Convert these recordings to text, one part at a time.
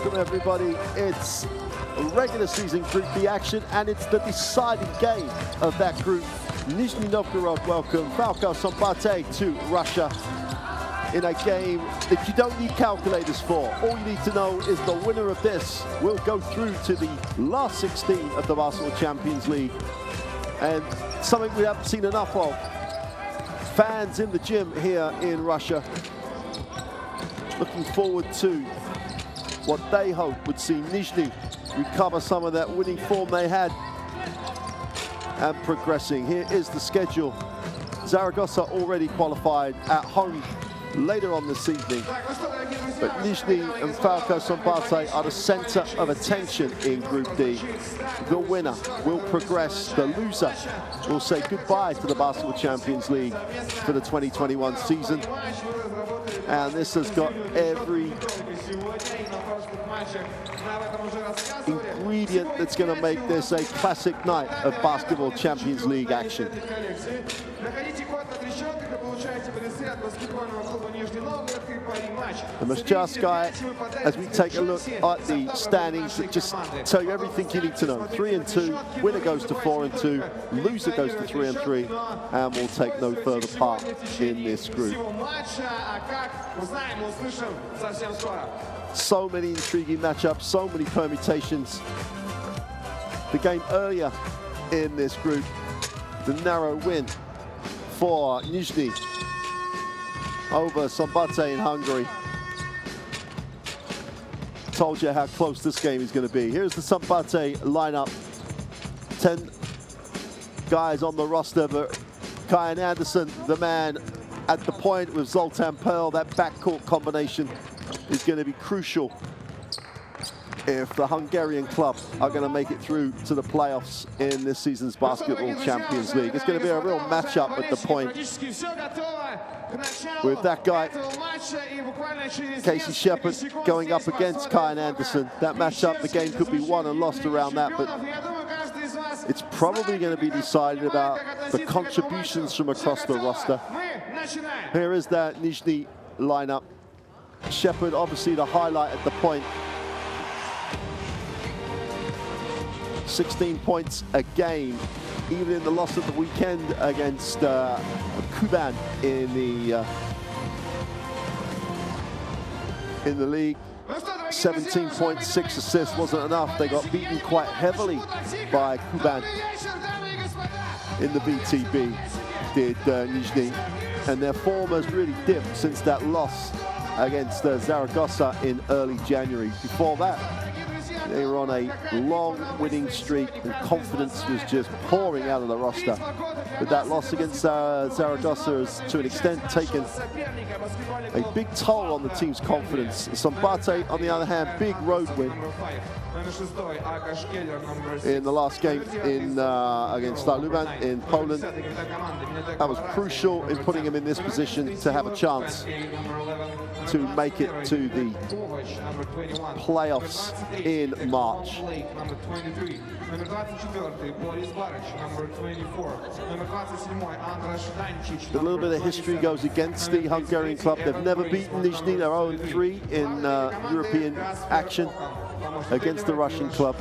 Welcome everybody. It's regular season Group B action, and it's the deciding game of that group. Nizhny Novgorod welcome Falco Szombathely to Russia in a game that you don't need calculators for. All you need to know is the winner of this will go through to the last 16 of the Basketball Champions League, and something we haven't seen enough of. Fans in the gym here in Russia looking forward to what they hope would see Nizhny recover some of that winning form they had and progressing. Here is the schedule. Zaragoza already qualified at home later on this evening, but Nizhny and Falco Szombathely are the center of attention in Group D. The winner will progress. The loser will say goodbye to the Basketball Champions League for the 2021 season. And this has got every ingredient that's going to make this a classic night of Basketball Champions League action. The Mashcharsky, as we take a look at the standings, that just tell you everything you need to know. 3 and 2, winner goes to 4 and 2, loser goes to 3 and 3, and will take no further part in this group. So many intriguing matchups, so many permutations. The game earlier in this group, the narrow win for Nizhny over Szombathely in Hungary. Told you how close this game is going to be. Here's the Szombathely lineup. 10 guys on the roster, but Kyan Anderson, the man at the point with Zoltan Pearl, that backcourt combination is going to be crucial if the Hungarian club are going to make it through to the playoffs in this season's Basketball Champions League. It's going to be a real matchup at the point with that guy, Casey Shepherd, going up against Kyan Anderson. That matchup, the game could be won and lost around that, but it's probably going to be decided about the contributions from across the roster. Here is that Nizhny lineup. Shepherd, obviously the highlight at the point. 16 points a game, even in the loss of the weekend against Kuban in the league. 17.6 assists wasn't enough. They got beaten quite heavily by Kuban in the VTB, did Nizhny, and their form has really dipped since that loss against Zaragoza in early January. Before that, they were on a long winning streak and confidence was just pouring out of the roster. But that loss against Zaragoza has, to an extent, taken a big toll on the team's confidence. Szombathely, on the other hand, big road win in the last game in against Luban in Poland. That was crucial in putting him in this position to have a chance to make it to the playoffs in March. A little bit of history goes against the Hungarian club. They've never beaten Nizhny. They're 0-3 in European action against the Russian club.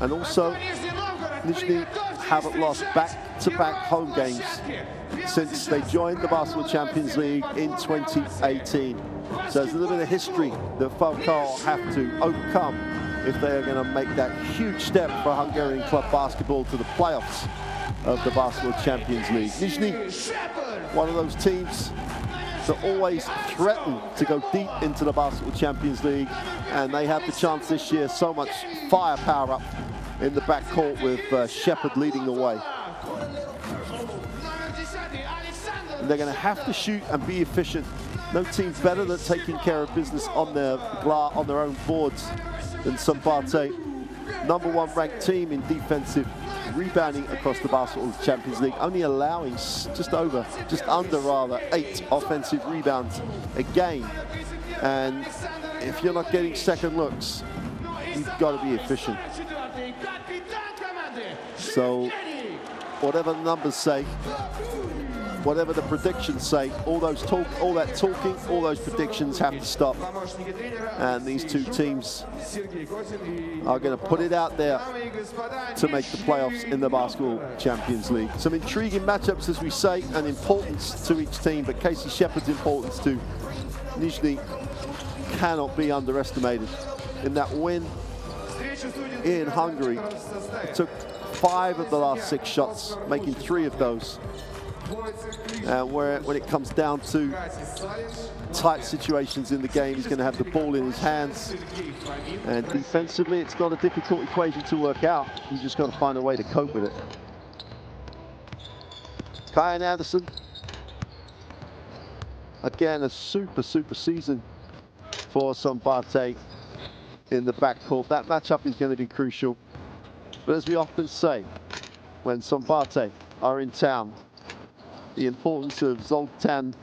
And also, Nizhny haven't lost back-to-back home games since they joined the Basketball Champions League in 2018. So there's a little bit of history that Falco have to overcome if they are going to make that huge step for Hungarian club basketball to the playoffs of the Basketball Champions League. Nizhny, one of those teams that always threaten to go deep into the Basketball Champions League, and they have the chance this year. So much firepower up in the backcourt with Shepherd leading the way. And they're going to have to shoot and be efficient. No team's better than taking care of business on their own boards than Szombathely. #1 ranked team in defensive rebounding across the Basketball Champions League, only allowing just under 8 offensive rebounds a game. And if you're not getting second looks, you've got to be efficient. So whatever the numbers say, whatever the predictions say, all that talking, all those predictions have to stop. And these two teams are going to put it out there to make the playoffs in the Basketball Champions League. Some intriguing matchups, as we say, and importance to each team, but Casey Shepherd's importance to Nizhny cannot be underestimated. In that win in Hungary, it took 5 of the last 6 shots, making 3 of those. And when it comes down to tight situations in the game, he's going to have the ball in his hands. And defensively, it's not a difficult equation to work out. He's just got to find a way to cope with it. Kyan Anderson, again, a super season for Szombathely in the backcourt. That matchup is going to be crucial. But as we often say, when Szombathely are in town, the importance of Zoltan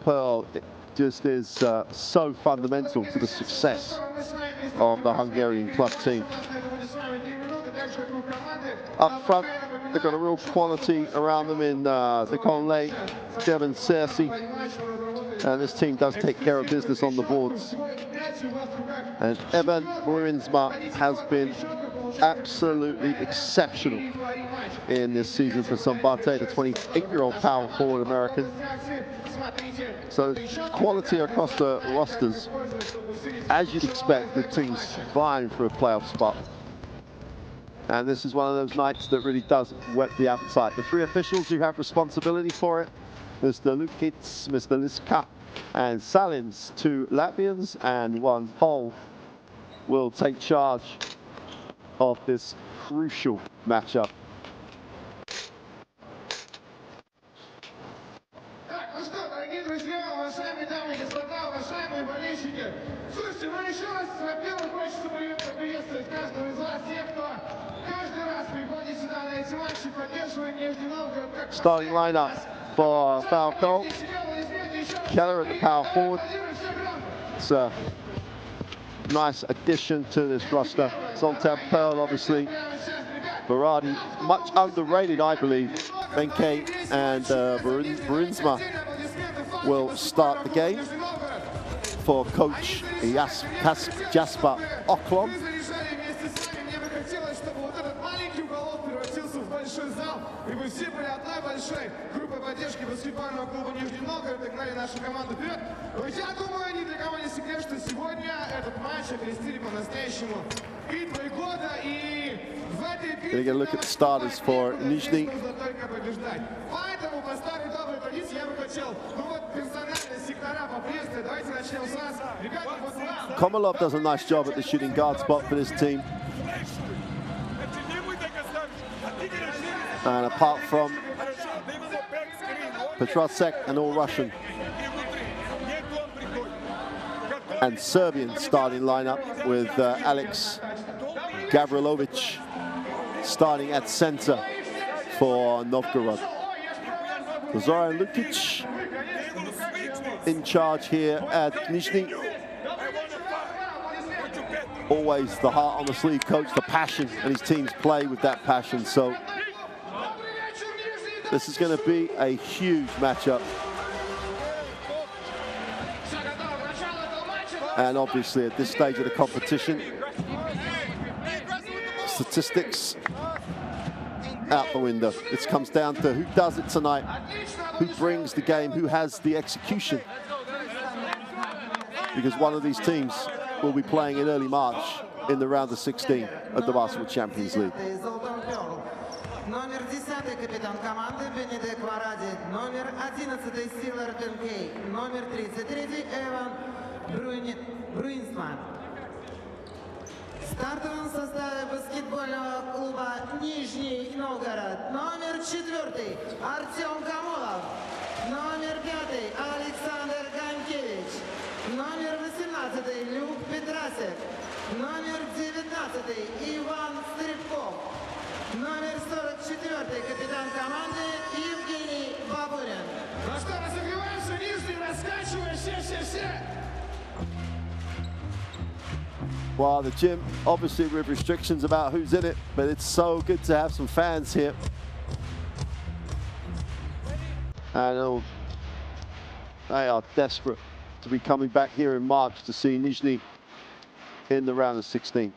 Pearl just is so fundamental to the success of the Hungarian club team. Up front, they've got a real quality around them in Nikolay, Devon Searcy, and this team does take care of business on the boards. And Evan Bruinsma has been absolutely exceptional in this season for Szombathely, the 28-year-old power forward American. So quality across the rosters. As you'd expect, the team's vying for a playoff spot. And this is one of those nights that really does whet the appetite. The 3 officials who have responsibility for it, Mr. Lukic, Mr. Liska, and Salins, 2 Latvians and 1 Pole, will take charge of this crucial matchup. Starting lineup for Falco. Keller at the power forward. It's a nice addition to this roster. Zoltan Pearl, obviously. Berardi, much underrated, I believe. Benke and Bruinsma will start the game for coach Jasper Oklom. И вы все были одной большой группой поддержки баскетбольного клуба Нижний Новгород и гнали нашу команду вперед. Я думаю, ни для кого не секрет, что сегодня этот матч окрестили по-настоящему битвой года, и в этой битве Gonna get a look at the starters for Nizhny. Поэтому по старой доброй традиции я бы хотел, персональные сектора поприветствовать. Давайте начнем с вас. Ребята, вот вам. Komalov does a nice job at the shooting guard spot for this team. And apart from Petrosek, an all-Russian and Serbian starting lineup with Alex Gavrilovic starting at center for Novgorod. Zoran Lukic in charge here at Nizhny. Always the heart on the sleeve coach, the passion, and his teams play with that passion. So this is going to be a huge matchup. And obviously at this stage of the competition, statistics out the window. It comes down to who does it tonight, who brings the game, who has the execution. Because one of these teams will be playing in early March in the round of 16 of the Basketball Champions League. Номер 10 капитан команды Бенедек Варади, номер 11 Силар Бенкей, номер 33 Эван Бруинсман. В стартовом составе баскетбольного клуба Нижний Новгород номер 4 Артем Камолов, номер 5 Александр Ганкевич, номер 18 Люк Петрасек, номер 19 Иван Стрибков, номер 44 капитан команды Евгений Бабурин. Ну что, разогреваемся, Нижний, раскачиваем, все. Well, the gym, obviously with restrictions about who's in it, but it's so good to have some fans here. And they are desperate to be coming back here in March to see Nizhny in the round of 16.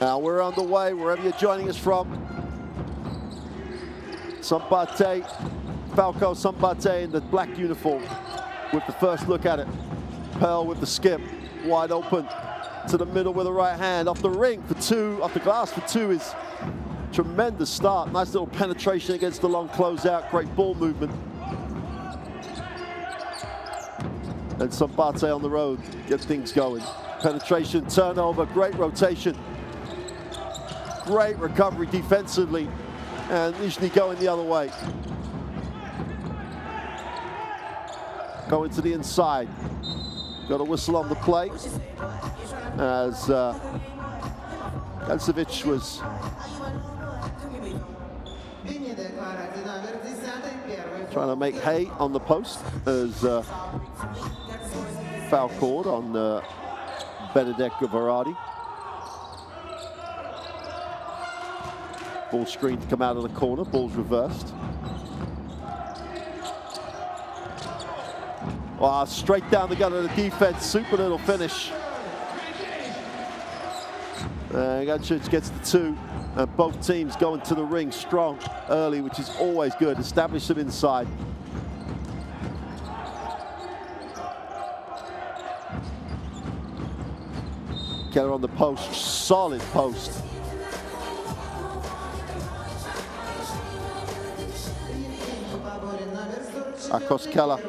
Now we're on the way, wherever you're joining us from. Szombathely, Falco Szombathely in the black uniform with the first look at it. Pearl with the skip, wide open to the middle with the right hand. Off the ring for two, off the glass for two is tremendous start. Nice little penetration against the long closeout, great ball movement. And Szombathely on the road, get things going. Penetration, turnover, great rotation. Great recovery defensively, and Nizhny going the other way. Going to the inside. Got a whistle on the play as Gancevic was trying to make hay on the post as foul called on Benedetto Verratti. Ball screen to come out of the corner, ball's reversed. Wow, straight down the gut of the defense, super little finish. Gancevic gets the two, and both teams going to the ring strong early, which is always good. Establish them inside. Keller on the post, solid post. Across Keller.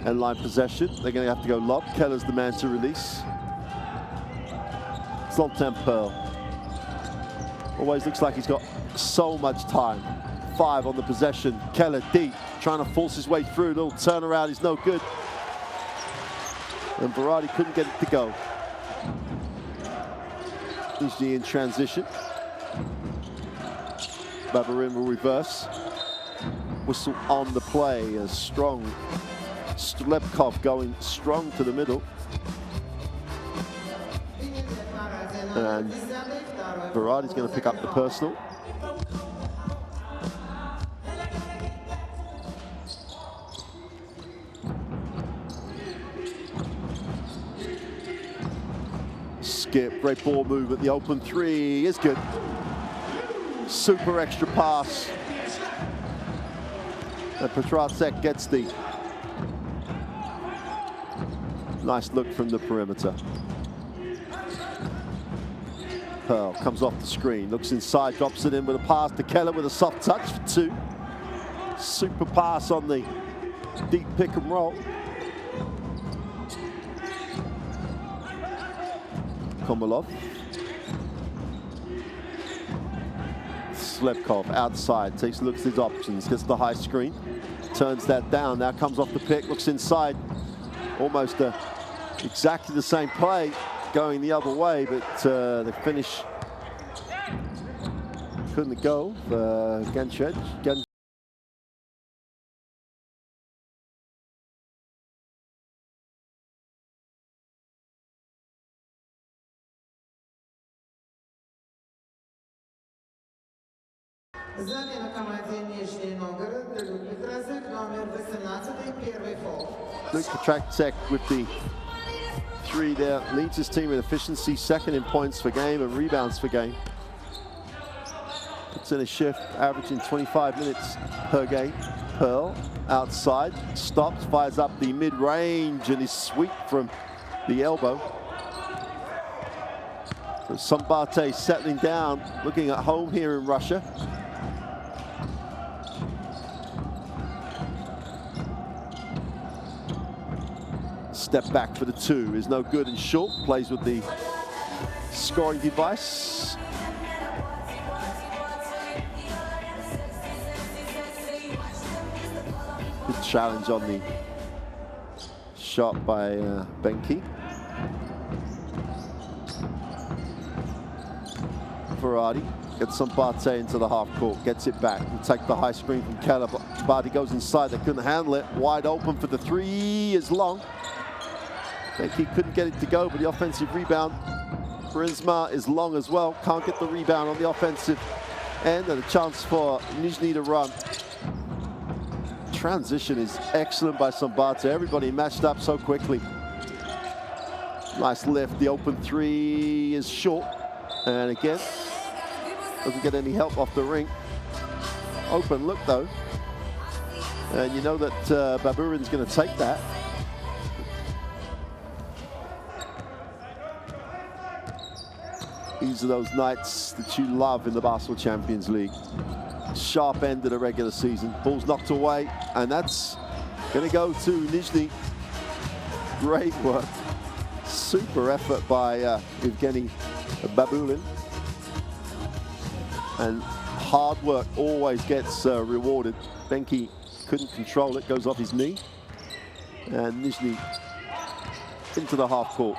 End line possession. They're going to have to go lob. Keller's the man to release. Zoltan Pearl. Always looks like he's got so much time. 5 on the possession. Keller deep, trying to force his way through. Little turnaround is no good. And Verratti couldn't get it to go. Nizhny in transition. Babarin will reverse. Whistle on the play. A strong Slepkov going strong to the middle. And Verratti's going to pick up the personal. Skip, great ball movement. The open three is good. Super extra pass. And Petracek gets the nice look from the perimeter. Pearl comes off the screen, looks inside, drops it in with a pass to Keller with a soft touch for 2. Super pass on the deep pick and roll. Komolov. Slepkov outside, takes a look at his options, gets the high screen, turns that down, now comes off the pick, looks inside. Almost exactly the same play going the other way, but the finish couldn't go. Gancevic. Замена команде Нижний Новгород. Петрасек, номер 18, первый фол. Luke Petracek with the 3 there, leads his team in efficiency, second in points per game and rebounds per game. Puts in a shift, averaging 25 minutes per game. Pearl outside, stops, fires up the mid-range, and his sweep from the elbow. So Szombathely settling down, looking at home here in Russia. Step back for the 2 is no good and short. Plays with the scoring device. Good challenge on the shot by Benki. Berardi gets Szombathely into the half court, gets it back. We'll take the high screen from Keller, but Szombathely goes inside. They couldn't handle it. Wide open for the three is long. He couldn't get it to go, but the offensive rebound. Burizma is long as well. Can't get the rebound on the offensive end, and a chance for Nizhny to run. Transition is excellent by Szombathely. Everybody matched up so quickly. Nice lift. The open three is short. And again, doesn't get any help off the ring. Open look though. And you know that Baburin's going to take that. These are those nights that you love in the Basketball Champions League. Sharp end of the regular season. Ball's knocked away, and that's going to go to Nizhny. Great work. Super effort by Evgeny Babulin. And hard work always gets rewarded. Benki couldn't control it, goes off his knee. And Nizhny into the half court.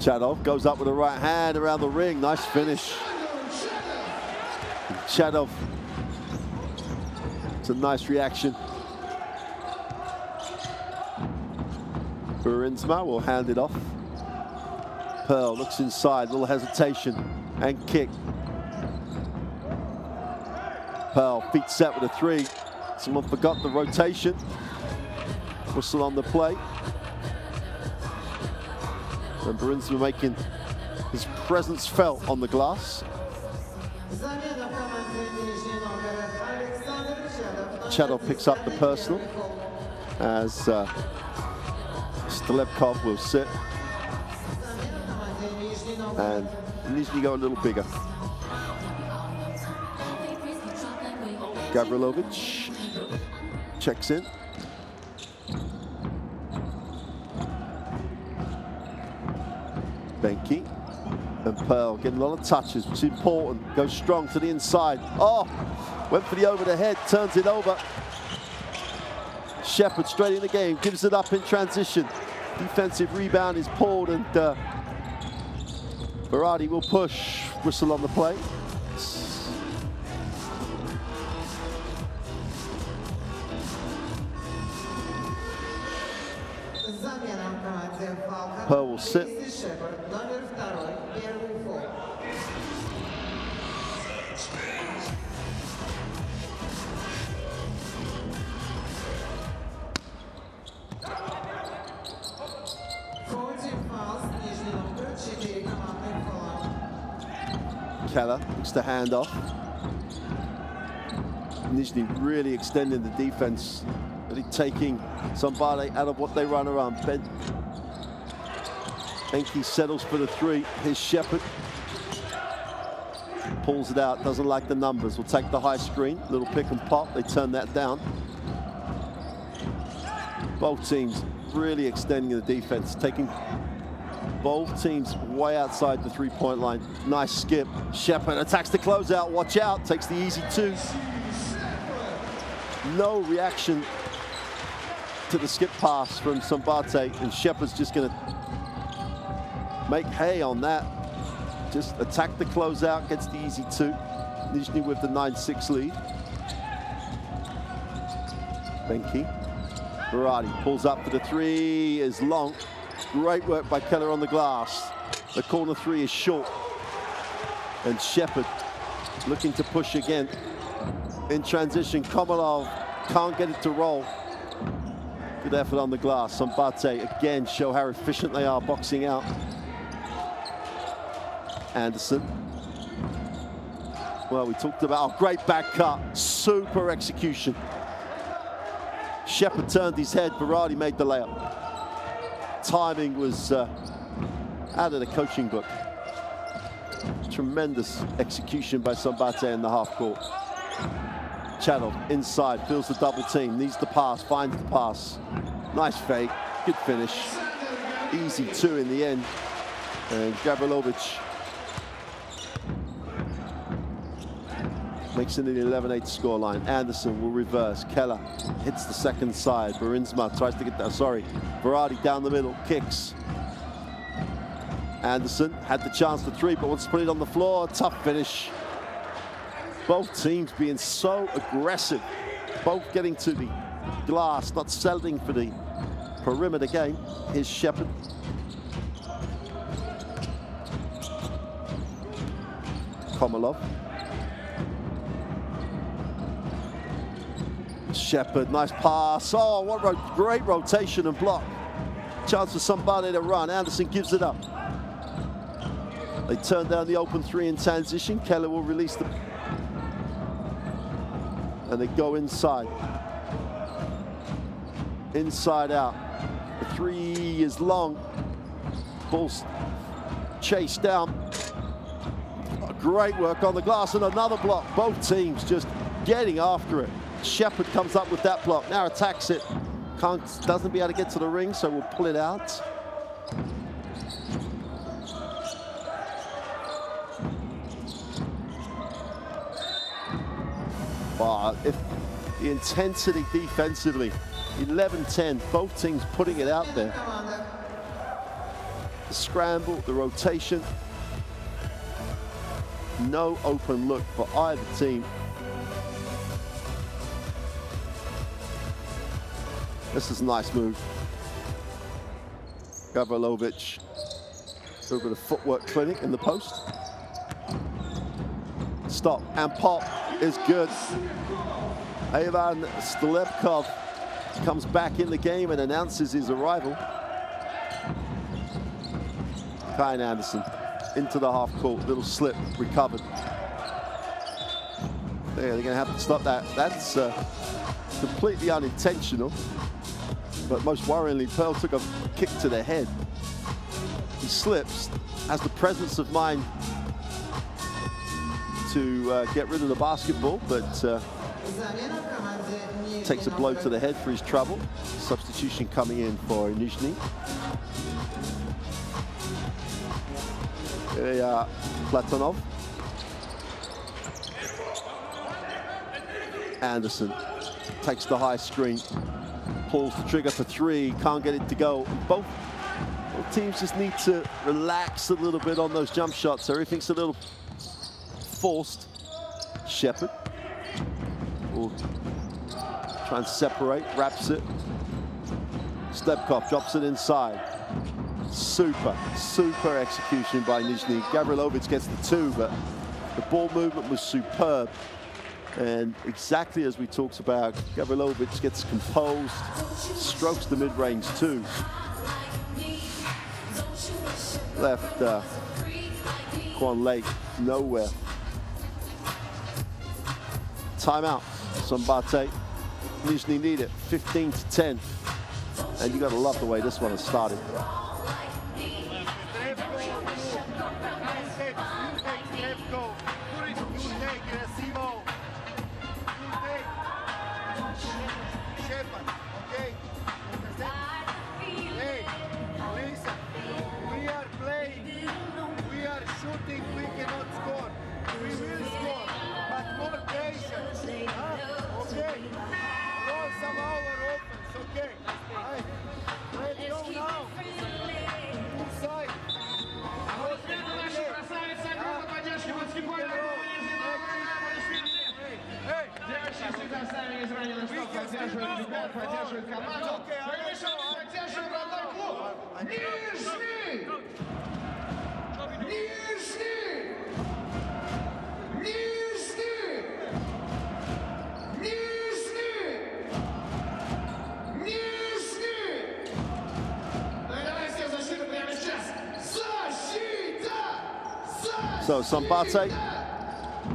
Chadov goes up with the right hand around the ring. Nice finish. Chadov. It's a nice reaction. Burizma will hand it off. Pearl looks inside, little hesitation and kick. Pearl, feet set with a three. Someone forgot the rotation. Whistle on the play. And Burizma making his presence felt on the glass. Chadov picks up the personal as Stelevkov will sit. And Nizhny go a little bigger. Gavrilovic checks in. Benki and Pearl getting a lot of touches, which is important. Goes strong to the inside. Oh, went for the over the head, turns it over. Shepard straight in the game, gives it up in transition. Defensive rebound is pulled, and Berardi will push. Whistle on the play. Pearl will sit. Keller looks to hand off. Nizhny really extending the defense, really taking Szombathely out of what they run around. Benki settles for the three. Here's Shepard. Pulls it out, doesn't like the numbers. Will take the high screen, little pick and pop. They turn that down. Both teams really extending the defense, taking both teams way outside the three-point line. Nice skip. Shepard attacks the closeout. Watch out. Takes the easy two. No reaction to the skip pass from Szombathely, and Shepard's just going to make hay on that. Just attack the closeout, gets the easy two. Nizhny with the 9-6 lead. Benki. Berardi pulls up for the three, is long. Great work by Keller on the glass. The corner three is short. And Shepard looking to push again. In transition, Komalov can't get it to roll. Good effort on the glass. Szombathely again show how efficient they are boxing out. Anderson. Well, we talked about great back cut, super execution. Shepard turned his head, Berardi made the layup. Timing was out of the coaching book. Tremendous execution by Szombathely in the half court. Chadov inside, feels the double team, needs the pass, finds the pass. Nice fake, good finish. Easy two in the end. And Gavrilovic makes it an 11-8 scoreline. Anderson will reverse. Keller hits the second side. Barinsma tries to get that. Sorry, Verratti down the middle, kicks. Anderson had the chance for three, but wants to put it on the floor. Tough finish. Both teams being so aggressive, both getting to the glass, not settling for the perimeter game. Here's Shepard. Komalov. Shepard, nice pass. Oh, what a great rotation and block. Chance for somebody to run. Anderson gives it up. They turn down the open three in transition. Keller will release them. And they go inside. Inside out. The three is long. Ball's chased down. Great work on the glass and another block. Both teams just getting after it. Shepard comes up with that block. Now attacks it. Doesn't be able to get to the ring, so we'll pull it out. If the intensity defensively, 11-10, both teams putting it out there. The scramble, the rotation. No open look for either team. This is a nice move. Gavrilovic, a little bit of footwork clinic in the post. Stop and pop is good. Ivan Stolepkov comes back in the game and announces his arrival. Kyan Anderson into the half court, little slip, recovered. They're going to have to stop that. That's completely unintentional. But most worryingly, Pearl took a kick to the head. He slips, has the presence of mind to get rid of the basketball, but takes a blow to the head for his trouble. Substitution coming in for Nizhny. Platonov. Anderson takes the high screen, pulls the trigger for three, can't get it to go. Both teams just need to relax a little bit on those jump shots. Everything's a little forced. Shepard will try and separate, wraps it. Stepkov drops it inside. Super execution by Nizhny. Gavrilovic gets the two, but the ball movement was superb. And exactly as we talked about, Gavrilovic gets composed, strokes the mid-range too. Left Kwon Lake nowhere. Timeout. Szombathely. Nizhny need it. 15-10. And you got to love the way this one has started. So Szombathely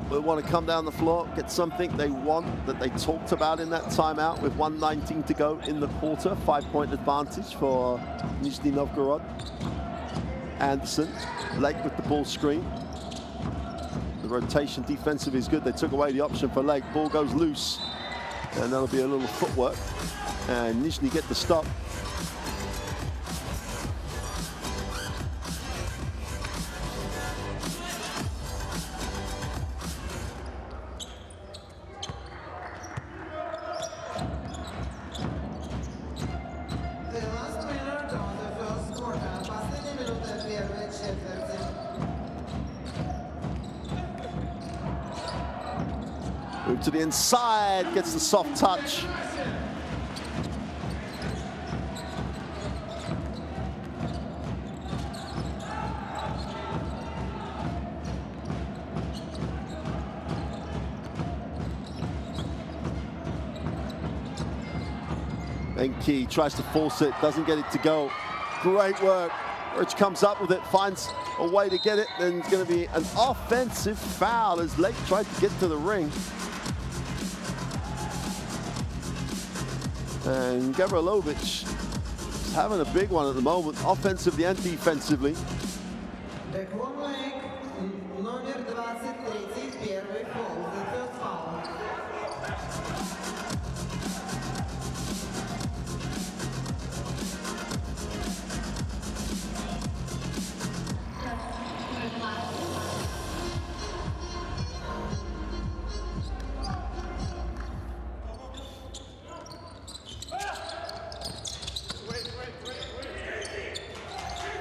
will want to come down the floor, get something they want that they talked about in that timeout with 1:19 to go in the quarter. 5-point advantage for Nizhny Novgorod. Anderson, Lake with the ball screen. The rotation defensive is good. They took away the option for Lake. Ball goes loose, and that'll be a little footwork. And Nizhny get the stop. to the inside, gets the soft touch. Benki tries to force it, doesn't get it to go. Great work. Rich comes up with it, finds a way to get it, and it's going to be an offensive foul as Lake tried to get to the ring. And Gavrilovic is having a big one at the moment, offensively and defensively.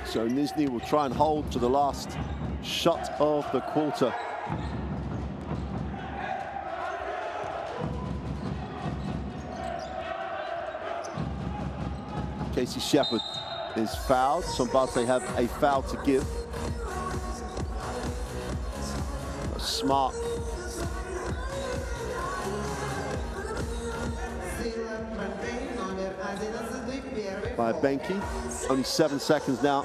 So Nizhny will try and hold to the last shot of the quarter. Casey Shepard is fouled. Szombathely have a foul to give. Smart. By Benki. Only 7 seconds now.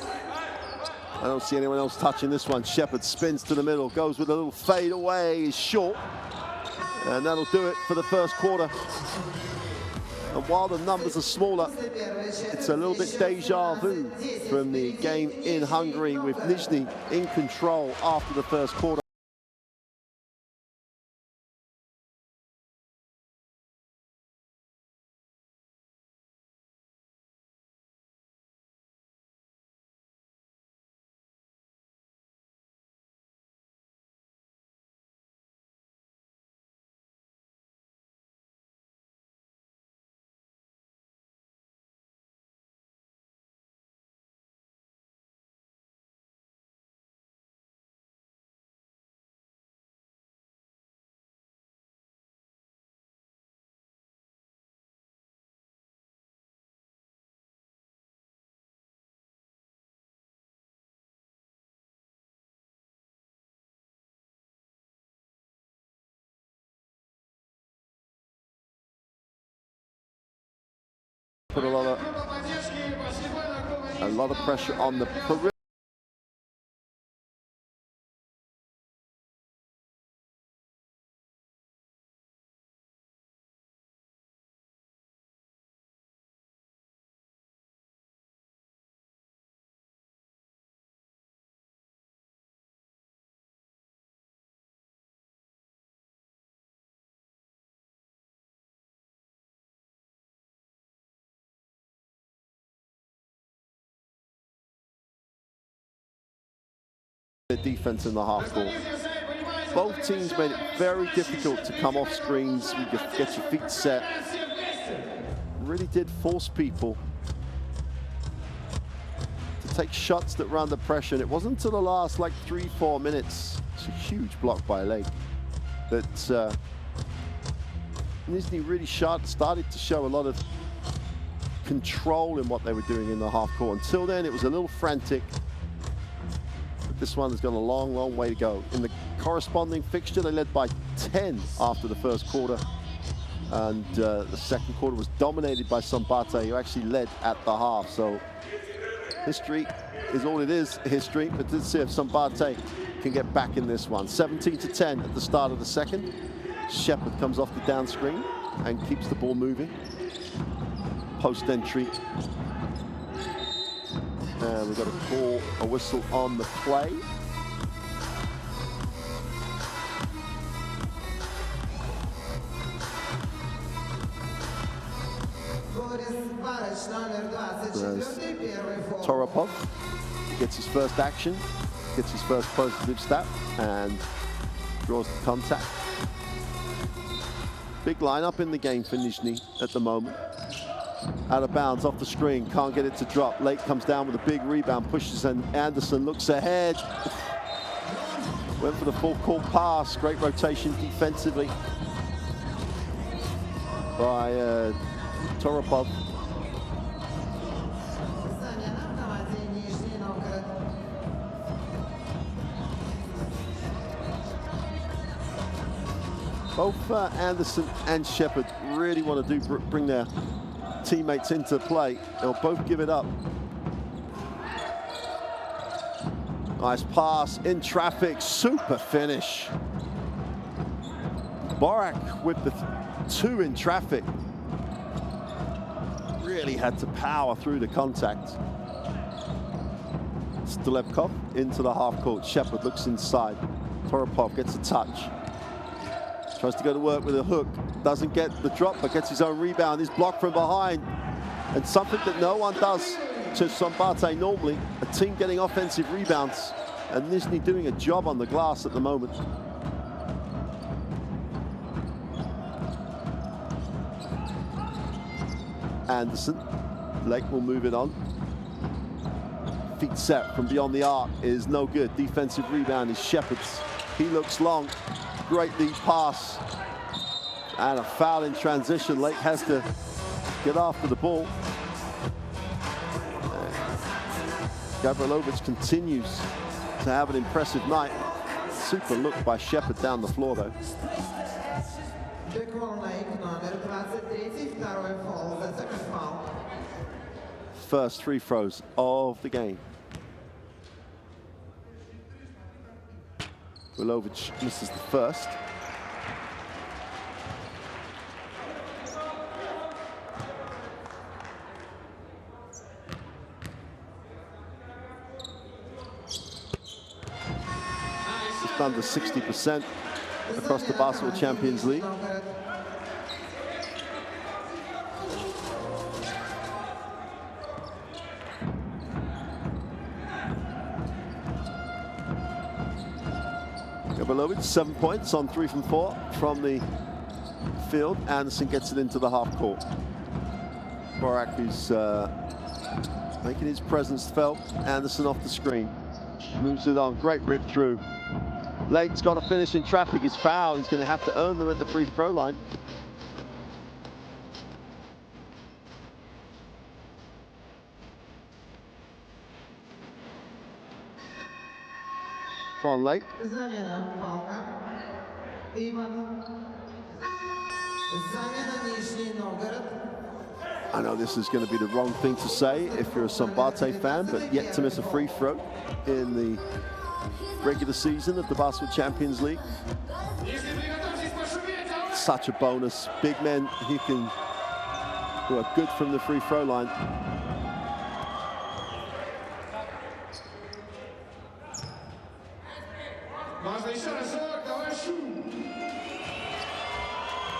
I don't see anyone else touching this one. Shepard spins to the middle, goes with a little fade away, is short. And that'll do it for the first quarter. And while the numbers are smaller, it's a little bit deja vu from the game in Hungary with Nizhny in control after the first quarter. Put a lot of pressure on the perimeter. Defense in the half court. Both teams made it very difficult to come off screens, get your feet set. Really did force people to take shots that were under pressure. And it wasn't until the last like 3-4 minutes, it's a huge block by Lake, that Nizhny really started to show a lot of control in what they were doing in the half court. Until then, it was a little frantic. This one has got a long, long way to go. In the corresponding fixture, they led by 10 after the first quarter. And the second quarter was dominated by Szombathely, who actually led at the half. So history is all it is, history. But let's see if Szombathely can get back in this one. 17-10 at the start of the second. Shepard comes off the down screen and keeps the ball moving. Post entry. And we've got to call a whistle on the play. Toropov gets his first action, gets his first positive stat, and draws the contact. Big lineup in the game for Nizhny at the moment. Out of bounds, off the screen, can't get it to drop. Lake comes down with a big rebound, pushes, and Anderson looks ahead. Went for the full court pass, great rotation defensively. by Toropov. Both Anderson and Shepard really want to bring their teammates into play. They'll both give it up. Nice pass in traffic, super finish. Borak with the two in traffic. Really had to power through the contact. Stolepkov into the half court. Shepard looks inside. Toropov gets a touch. Tries to go to work with a hook. Doesn't get the drop, but gets his own rebound. He's blocked from behind. And something that no one does to Szombathely normally, a team getting offensive rebounds. And Nizhny doing a job on the glass at the moment. Anderson. Lake will move it on. Feet set from beyond the arc is no good. Defensive rebound is Shepard's. He looks long. Great lead pass. And a foul in transition. Lake has to get after the ball. Gavrilovic continues to have an impressive night. Super look by Shepard down the floor, though. First free throws of the game. Gavrilovic misses the first. Just under 60% across the Basketball Champions League. Gavrilovic, 7 points on 3 from 4 from the field. Anderson gets it into the half court. Borak, who's making his presence felt. Anderson off the screen. Moves it on. Great rip through. Lake's got to finish in traffic. His foul. He's going to have to earn them at the free throw line. On Lake. I know this is going to be the wrong thing to say if you're a Szombathely fan, but yet to miss a free throw in the regular season of the Basketball Champions League. Such a bonus. Big men who are good from the free throw line.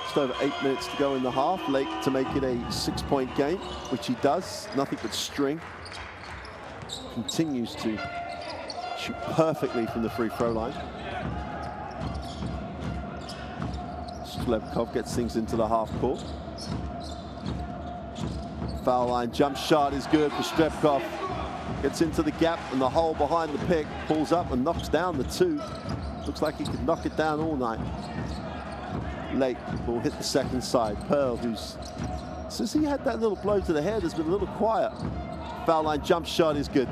Just over 8 minutes to go in the half. Lake to make it a 6-point game, which he does. Nothing but string. Continues to shoot perfectly from the free throw line. Stolepkov gets things into the half court. Foul line jump shot is good for Stolepkov. Gets into the gap and the hole behind the pick. Pulls up and knocks down the 2. Looks like he could knock it down all night. Lake will hit the second side. Pearl, who's, since he had that little blow to the head, has been a little quiet. Foul line jump shot is good.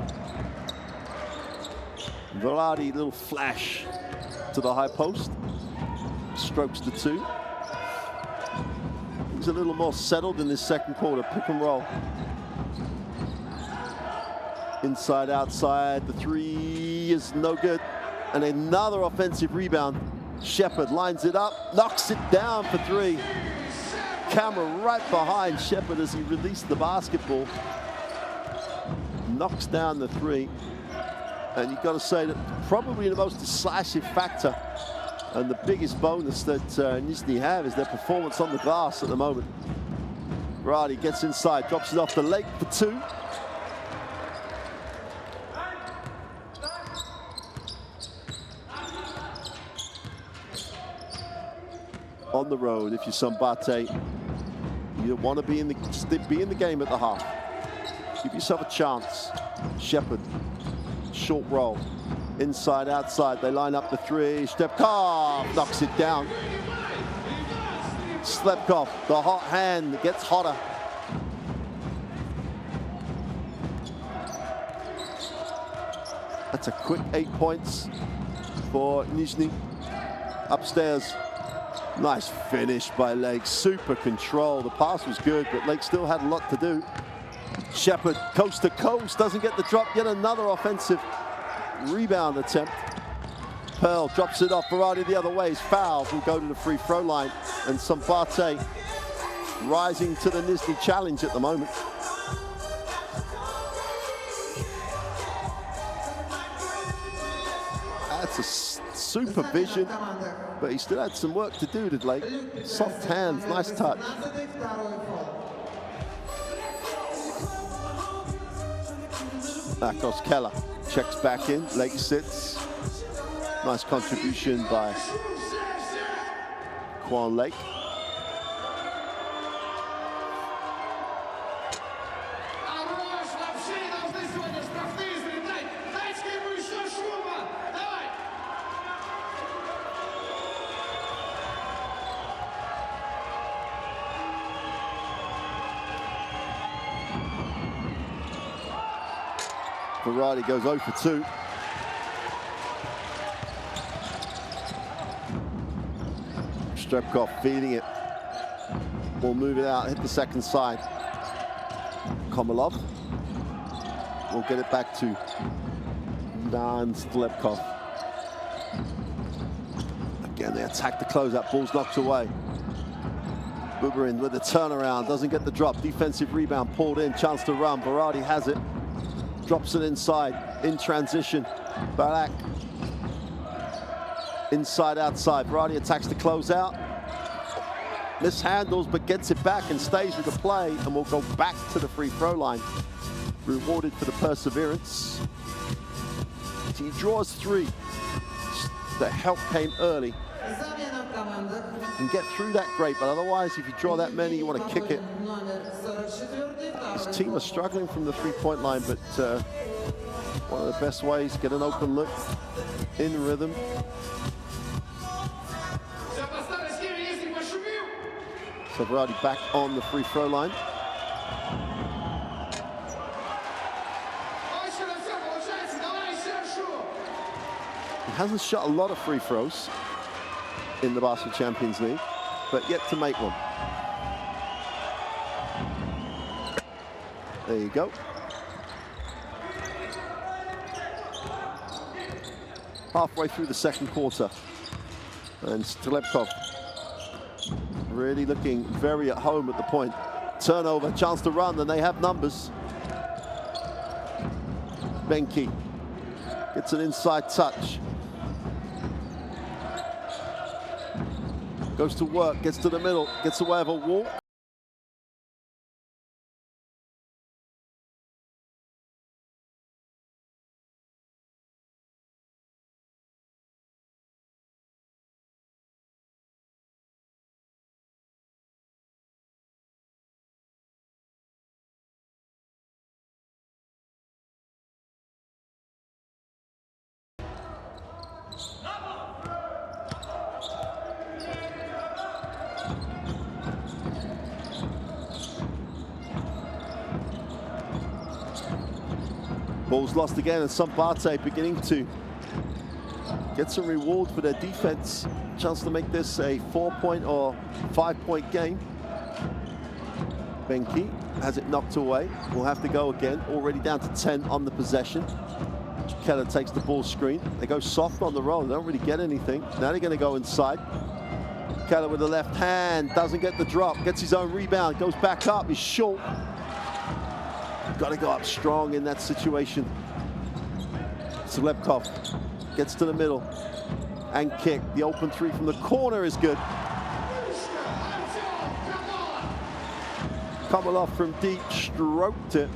Varady, little flash to the high post. Strokes the 2. He's a little more settled in this second quarter. Pick and roll. Inside, outside. The 3 is no good. And another offensive rebound. Shepard lines it up, knocks it down for 3. Camera right behind Shepard as he released the basketball. Knocks down the 3. And you've got to say that probably the most decisive factor and the biggest bonus that Nizhny have is their performance on the glass at the moment. Varady gets inside, drops it off the Lake for 2. On the road, if you're Szombathely, you want to be in the game at the half. Give yourself a chance. Shepard, short roll, inside, outside. They line up the 3. Stolepkov knocks it down. Slepkov, the hot hand, gets hotter. That's a quick 8 points for Nizhny. Upstairs, nice finish by Lake, super control. The pass was good, but Lake still had a lot to do. Shepard, coast to coast, doesn't get the drop, yet another offensive rebound attempt. Pearl drops it off, Berardi the other way, his foul will go to the free throw line, and Szombathely rising to the Nizhny challenge at the moment. That's a supervision, but he still had some work to do, did Lake. Soft hands, nice touch. Akos Keller checks back in, Lake sits. Nice contribution by Quan Lake. Berardi goes 0 for 2. Slepkov feeding it. Will move it out, hit the second side. Komolov will get it back to Dan Slepkov. Again, they attack the closeout, ball's knocked away. Bubarin with the turnaround, doesn't get the drop. Defensive rebound, pulled in, chance to run. Berardi has it. Drops it inside, in transition. Balak, inside, outside. Berardi attacks the closeout. Mishandles, but gets it back and stays with the play, and will go back to the free throw line. Rewarded for the perseverance. He draws 3. The help came early. You can get through that great, but otherwise, if you draw that many, you want to kick it. His team are struggling from the three-point line, but one of the best ways, get an open look, in rhythm. So Berardi back on the free throw line. He hasn't shot a lot of free throws in the Basketball Champions League, but yet to make one. There you go. Halfway through the second quarter, and Slepkov really looking very at home at the point. Turnover, chance to run, and they have numbers. Benke gets an inside touch. Goes to work, gets to the middle, gets away of a walk. Ball's lost again, and Szombathely beginning to get some reward for their defense. Chance to make this a 4-point or 5-point game. Benke has it knocked away. Will have to go again. Already down to 10 on the possession. Keller takes the ball screen. They go soft on the roll. They don't really get anything. Now they're going to go inside. Keller with the left hand. Doesn't get the drop. Gets his own rebound. Goes back up. He's short. Got to go up strong in that situation. Slepkov gets to the middle and kick. The open 3 from the corner is good. Komolov from deep, stroked it.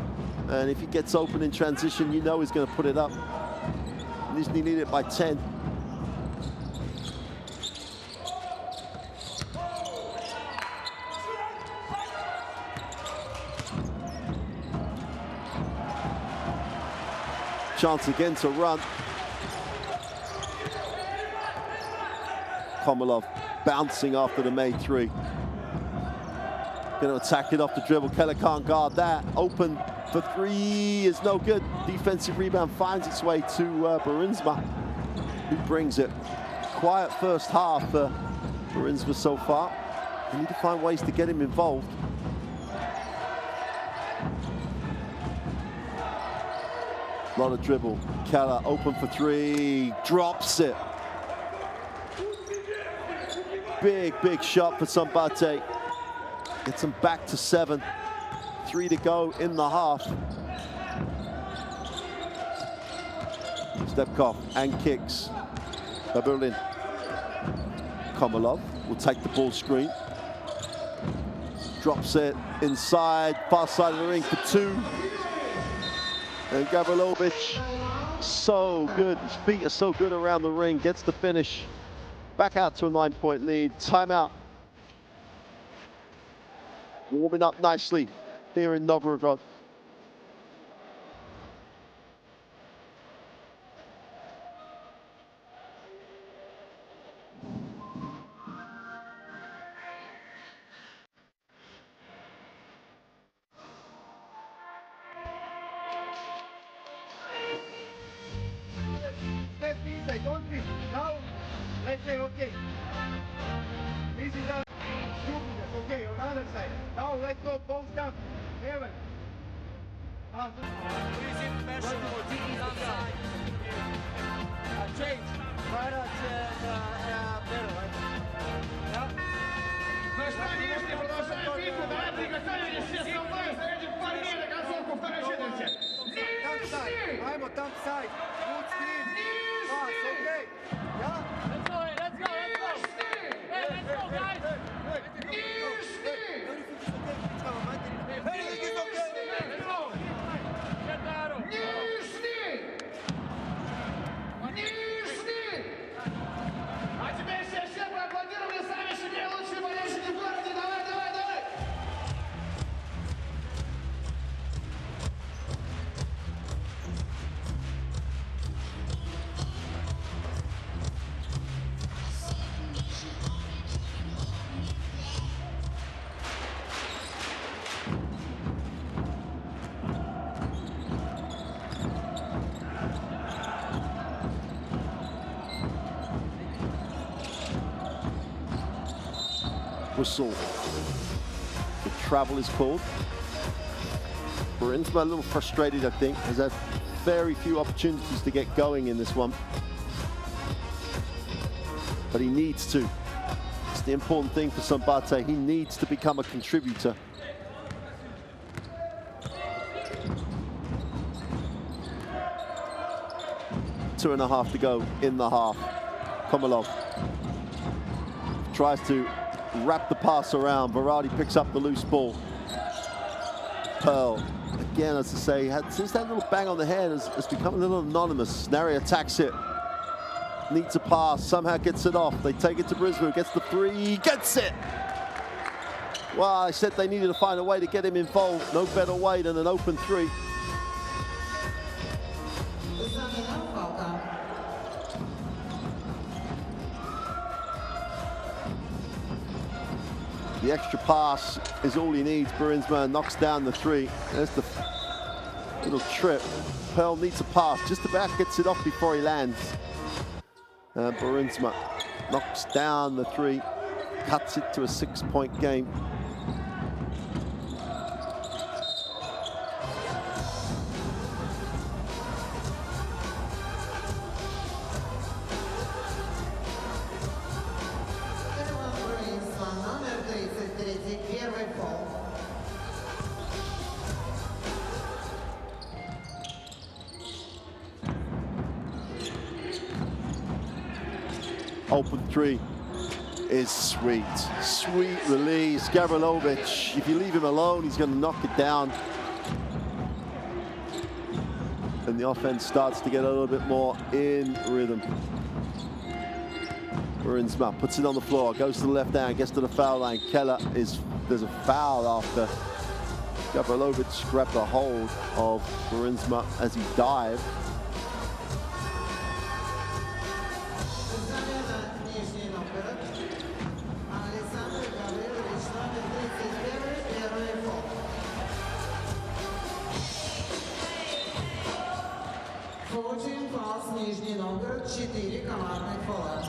And if he gets open in transition, you know he's going to put it up. Nizhny need it by 10. Chance again to run. Komolov bouncing after the made 3. Going to attack it off the dribble. Keller can't guard that. Open for three is no good. Defensive rebound finds its way to Burinsma, who brings it. Quiet first half for Burinsma so far. We need to find ways to get him involved. A lot of dribble. Keller open for three, drops it. Big shot for Szombathely. Gets him back to 7. 3 to go in the half. Stepkov and kicks. Babulin. Komalov will take the ball screen. Drops it inside, far side of the ring for 2. And Gavrilovic, so good. His feet are so good around the ring. Gets the finish. Back out to a 9-point lead. Timeout. Warming up nicely here in Novgorod. Don't be. Now, let's say, okay. This is the okay, on the other side. Now let's go both down. Heaven. Change. Ну что, Нижний, продолжаем битву. Давай приготовились все столбы. Зарядим парней на концовку второй четверти. Нижний! I'm on top side. Good screen. Pass, okay. Yeah? Let's go. Hey, let's go, guys. Нижний! Everything is okay. Let's go! Get down. Нижний! Нижний! А теперь все поаплодировали сами себе, лучшие болельщики в городе. Давай! Whistle. The travel is called. Burinsma a little frustrated, I think. Has had very few opportunities to get going in this one. But he needs to. It's the important thing for Szombathely. He needs to become a contributor. Two and a half to go in the half. Komalov tries to wrap the pass around. Varady picks up the loose ball. Pearl, again, as I say, since that little bang on the head has become a little anonymous. Nary attacks it. Needs a pass, somehow gets it off. They take it to Brisbane, gets the three, gets it! Well, I said they needed to find a way to get him involved. No better way than an open three. The extra pass is all he needs. Burinsma knocks down the three. There's the little trip. Pearl needs a pass, just about gets it off before he lands. Burinsma knocks down the three, cuts it to a 6-point game. Open three is sweet. Sweet release. Gavrilovic, if you leave him alone, he's going to knock it down. And the offense starts to get a little bit more in rhythm. Burinsma puts it on the floor, goes to the left hand, gets to the foul line. Keller there's a foul after Gavrilovic grabbed a hold of Burinsma as he dived. Нижний Новгород, 4 командных фола.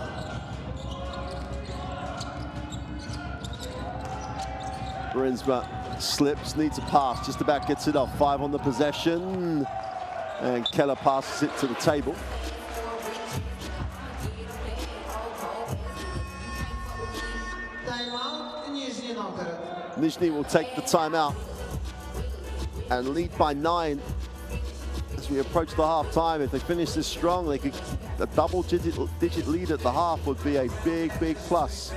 Brinsma slips, needs a pass, just about gets it off. 5 on the possession, and Keller passes it to the table. Тайм-аут, Нижний Новгород. Nizhny will take the timeout and lead by 9 as we approach the half time. If they finish this strong, they could, a double-digit lead at the half would be a big, big plus.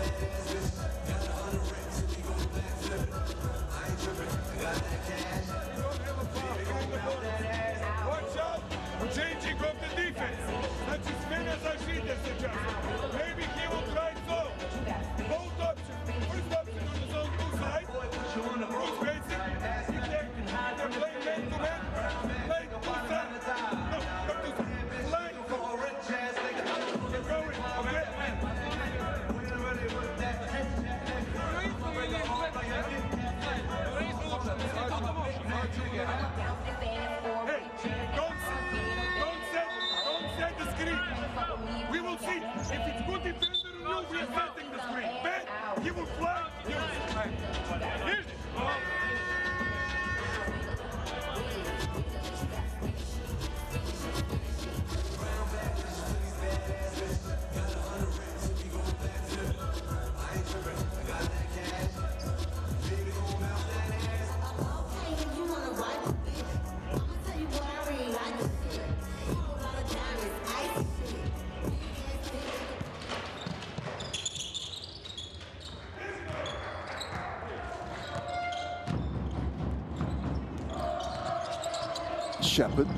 We will see. If it's good defender on you, we are setting the screen. Bad, he will fly. Here's it. Shepard.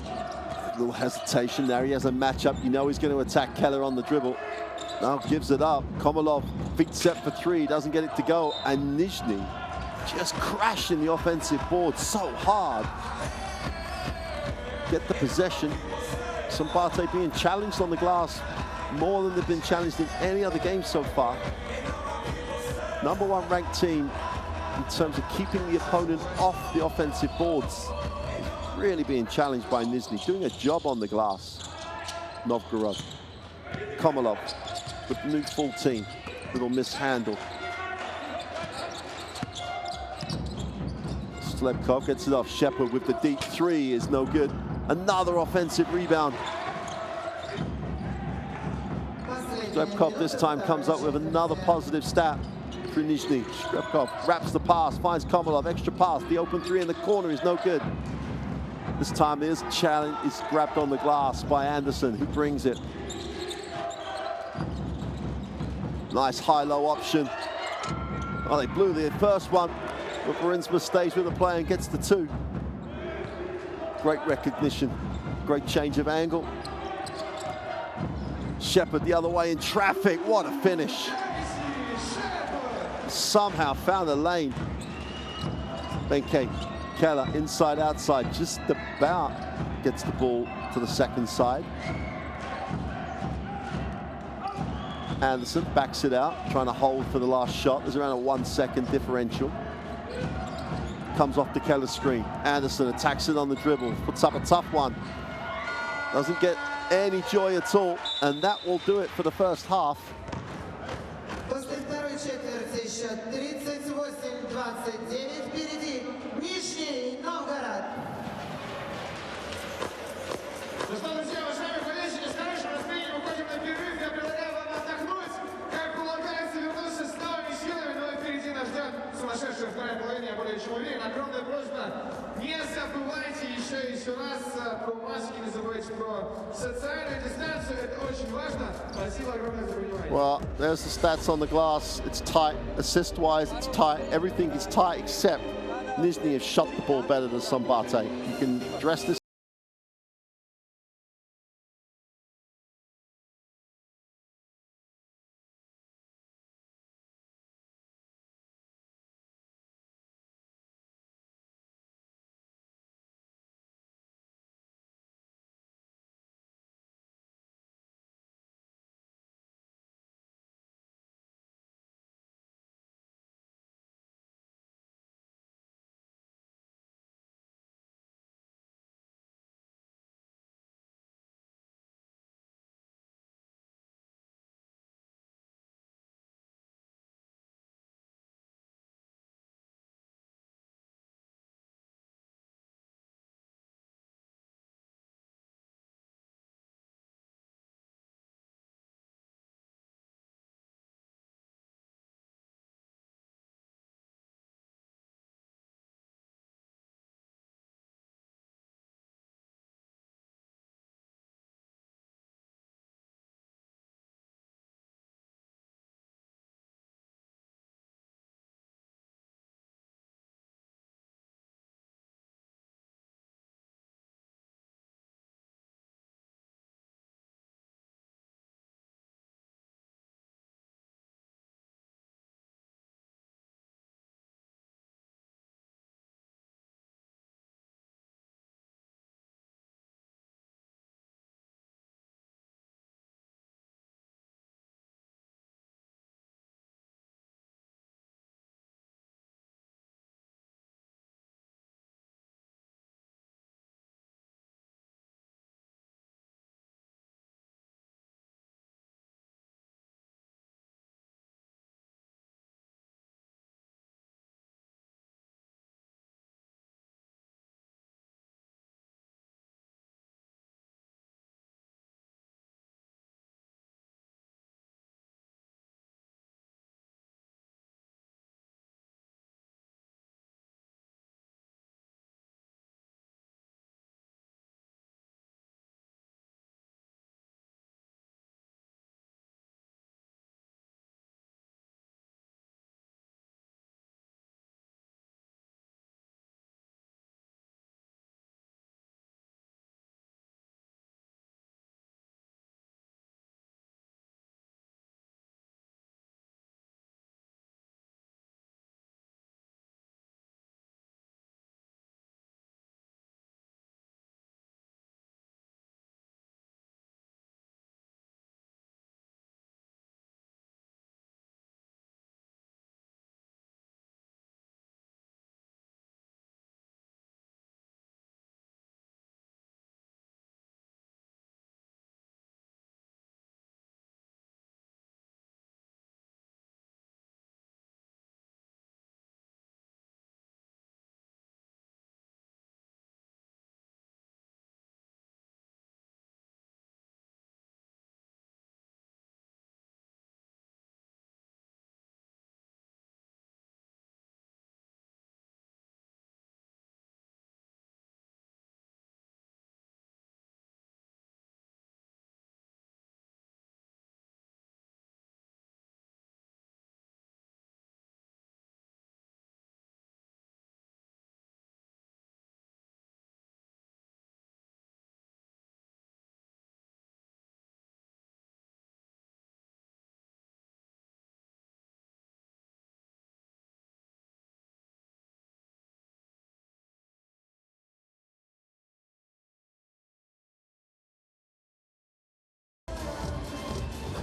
A little hesitation there. He has a matchup. You know he's going to attack Keller on the dribble. Now gives it up. Komalov, feet set for 3, doesn't get it to go. And Nizhny just crashing the offensive board so hard. Get the possession. Szombathely being challenged on the glass more than they've been challenged in any other game so far. #1 ranked team in terms of keeping the opponent off the offensive boards. Really being challenged by Nizhny, doing a job on the glass. Novgorod. Komalov with the new full team. Little mishandle. Slebkov gets it off. Shepard with the deep 3 is no good. Another offensive rebound. Slebkov this time comes up with another positive stat for Nizhny. Slebkov wraps the pass, finds Komalov, extra pass. The open 3 in the corner is no good. This time his challenge is grabbed on the glass by Anderson, who brings it. Nice high-low option. Oh, they blew the first one, but Brinsma stays with the play and gets the 2. Great recognition, great change of angle. Shepard the other way in traffic, what a finish. Somehow found a lane. Benke. Keller inside, outside, just about gets the ball to the second side. Anderson backs it out, trying to hold for the last shot. There's around a 1-second differential. Comes off the Keller screen. Anderson attacks it on the dribble, puts up a tough one. Doesn't get any joy at all, and that will do it for the first half. После второй четверти счет 38-29. Впереди Нижний Новгород. Ну что, друзья, уважаемые болельщики, с хорошим настроением уходим на перерыв. Я предлагаю вам отдохнуть. Как полагается, вернуться с новыми силами, но впереди нас ждет сумасшедшая вторая половина, я более чем уверен. Огромная просьба, не забывайте еще раз про маски, не забывайте про социальную дистанцию, это очень важно. Спасибо огромное за внимание. Well, there's the stats on the glass. It's tight. Assist-wise, it's tight. Everything is tight except Nizhny has shot the ball better than Szombathely. You can dress this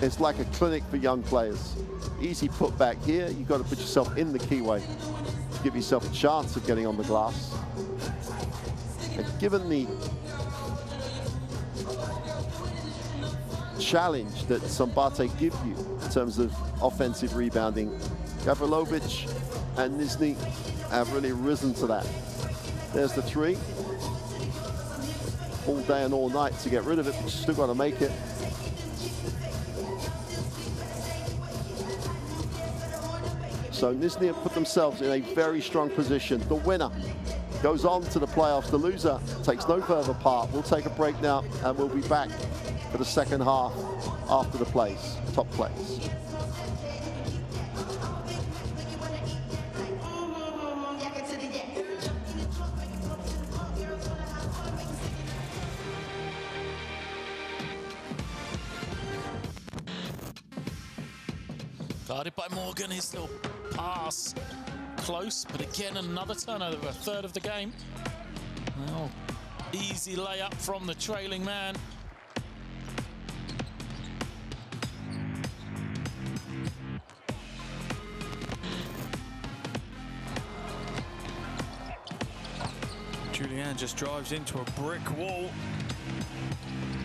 It's like a clinic for young players. Easy put back here. You've got to put yourself in the keyway to give yourself a chance of getting on the glass. And given the challenge that Szombathely give you in terms of offensive rebounding, Gavrilovic and Nizhny have really risen to that. There's the three. All day and all night to get rid of it, but you still got to make it. So Nizhny have put themselves in a very strong position. The winner goes on to the playoffs. The loser takes no further part. We'll take a break now, and we'll be back for the second half after the plays, top plays. Guarded by Morgan, his little pass close, but again another turnover, a third of the game. Well, easy layup from the trailing man. Julian just drives into a brick wall.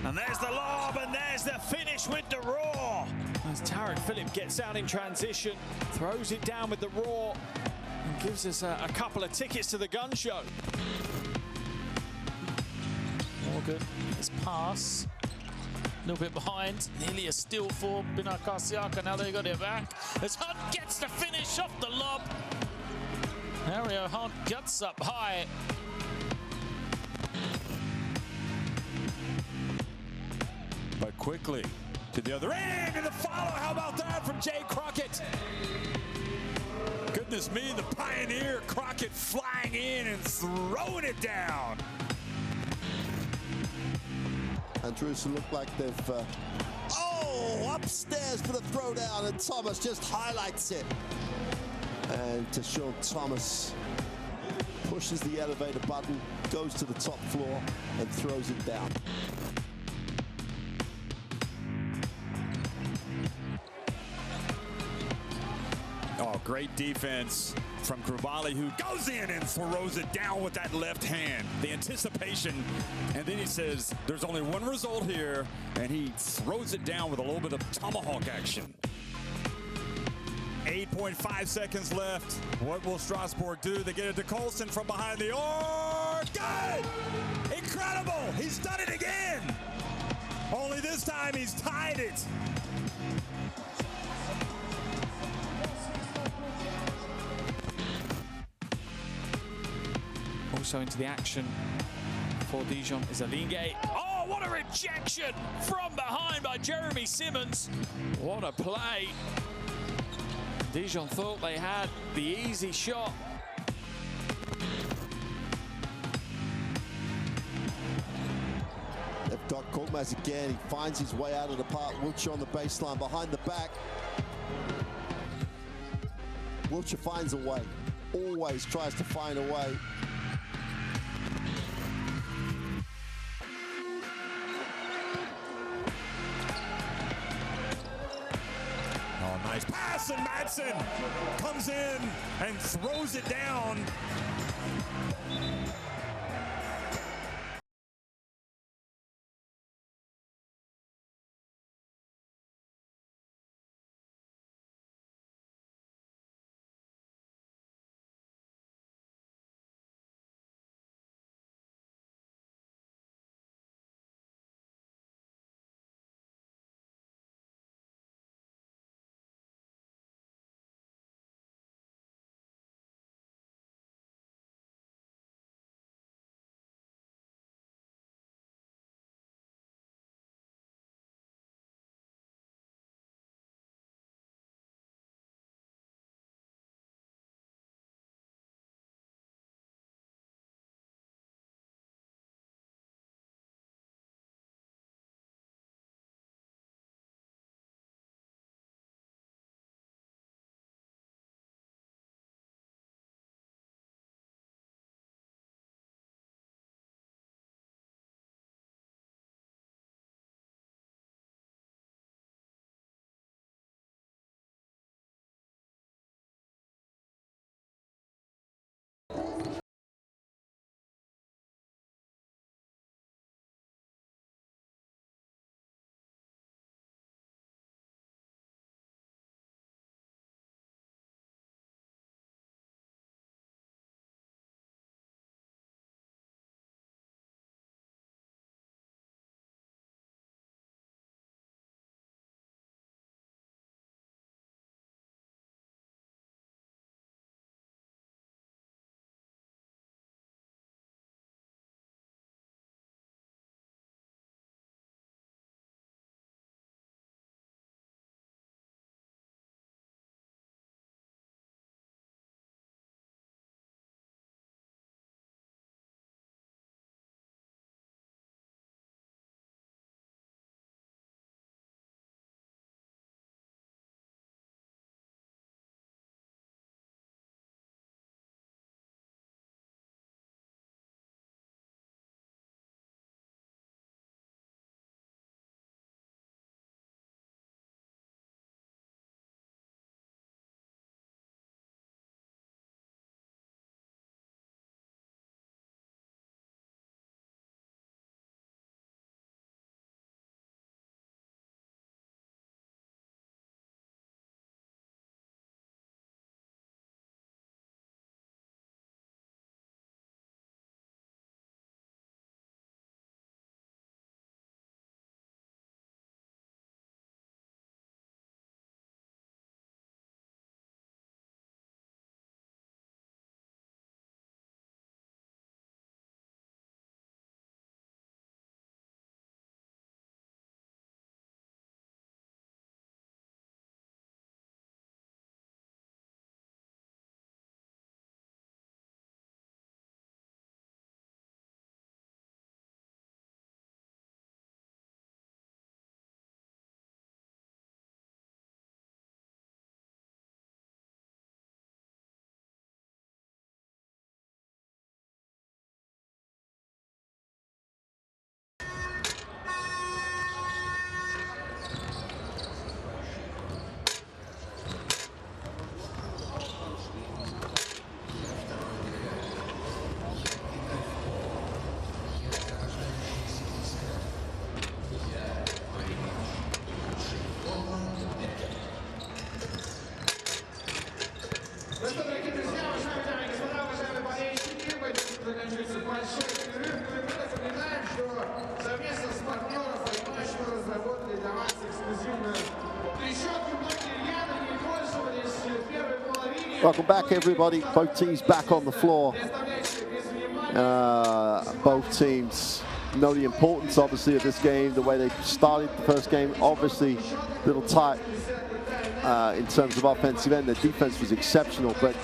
And there's the lob, and there's the finish with the raw. As Tarek Phillip gets out in transition, throws it down with the raw, and gives us a couple of tickets to the gun show. Morgan, his pass, a little bit behind, nearly a steal for Binar Karsiaka. Now they got it back. As Hunt gets the finish off the lob. Mario Hunt guts up high. But quickly to the other end, and the follow. How about that from Jay Crockett? Goodness me, the pioneer Crockett flying in and throwing it down. And Jerusalem look like they've upstairs for the throwdown, and Thomas just highlights it. And Tashawn Thomas pushes the elevator button, goes to the top floor, and throws it down. Oh, great defense from Krubali, who goes in and throws it down with that left hand. The anticipation, and then he says, there's only one result here, and he throws it down with a little bit of tomahawk action. 8.5 seconds left. What will Strasbourg do? They get it to Colson from behind the arc. Good! Incredible! He's done it again! Only this time he's tied it. Also into the action for Dijon is Alinge. Oh, what a rejection from behind by Jeremy Simmons. What a play. Dijon thought they had the easy shot. They've got Korkmaz again. He finds his way out of the park. Wiltshire on the baseline behind the back. Wiltshire finds a way. Always tries to find a way. Nice pass, and Madsen comes in and throws it down. закончился большой перерыв. Мы напоминаем, что совместно с партнером мы разработали для вас эксклюзивную трещотку. Многие рьяно не пользовались в первой половине. Welcome back, everybody. Both teams back on the floor. Both teams know the importance, obviously, of this game. The way they started the first game, obviously, a little tight in terms of offensive end. Their defense was exceptional, but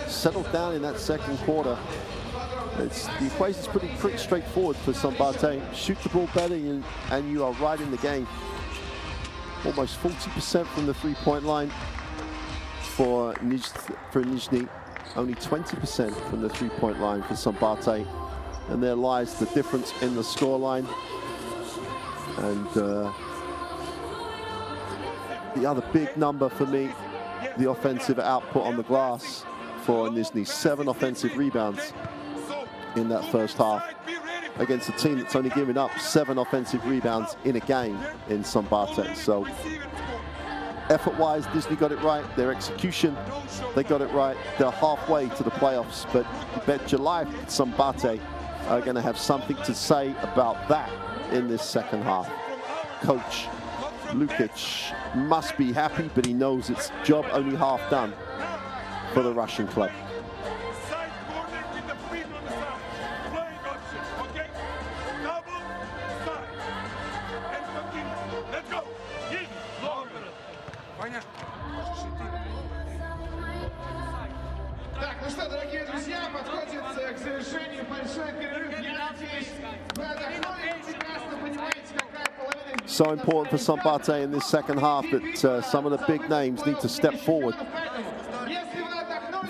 settled down in that second quarter. The equation's pretty straightforward for Szombathely. Shoot the ball better, and you are right in the game. Almost 40% from the three-point line for Nizhny. Only 20% from the three-point line for Szombathely. And there lies the difference in the scoreline. And the other big number for me, the offensive output on the glass for Nizhny. 7 offensive rebounds in that first half against a team that's only given up 7 offensive rebounds in a game in Szombathely. So effort-wise, Nizhny got it right. Their execution, they got it right. They're halfway to the playoffs, but I bet July Szombathely are going to have something to say about that in this second half. Coach Lukic must be happy, but he knows it's job only half done for the Russian club. Так, ну что, дорогие друзья, подходит к завершению большой перерыв. Я надеюсь, вы отдохнули, прекрасно понимаете, какая половина... So important for Szombathely in this second half that some of the big names need to step forward.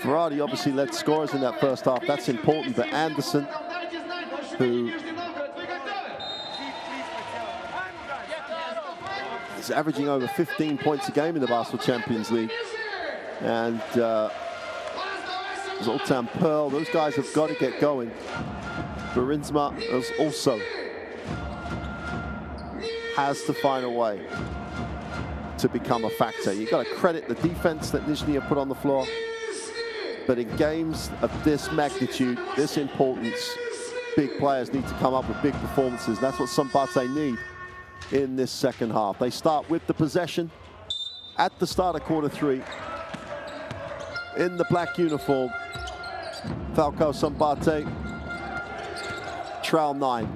Varady obviously led scorers in that first half. That's important, but Anderson, who is averaging over 15 points a game in the Basketball Champions League, and Zoltan Pearl, those guys have got to get going. Burinzma also has to find a way to become a factor. You've got to credit the defense that Nizhny have put on the floor, but in games of this magnitude, this importance, big players need to come up with big performances. That's what Szombathely need in this second half. They start with the possession at the start of quarter 3 in the black uniform. Falco Szombathely, trail 9.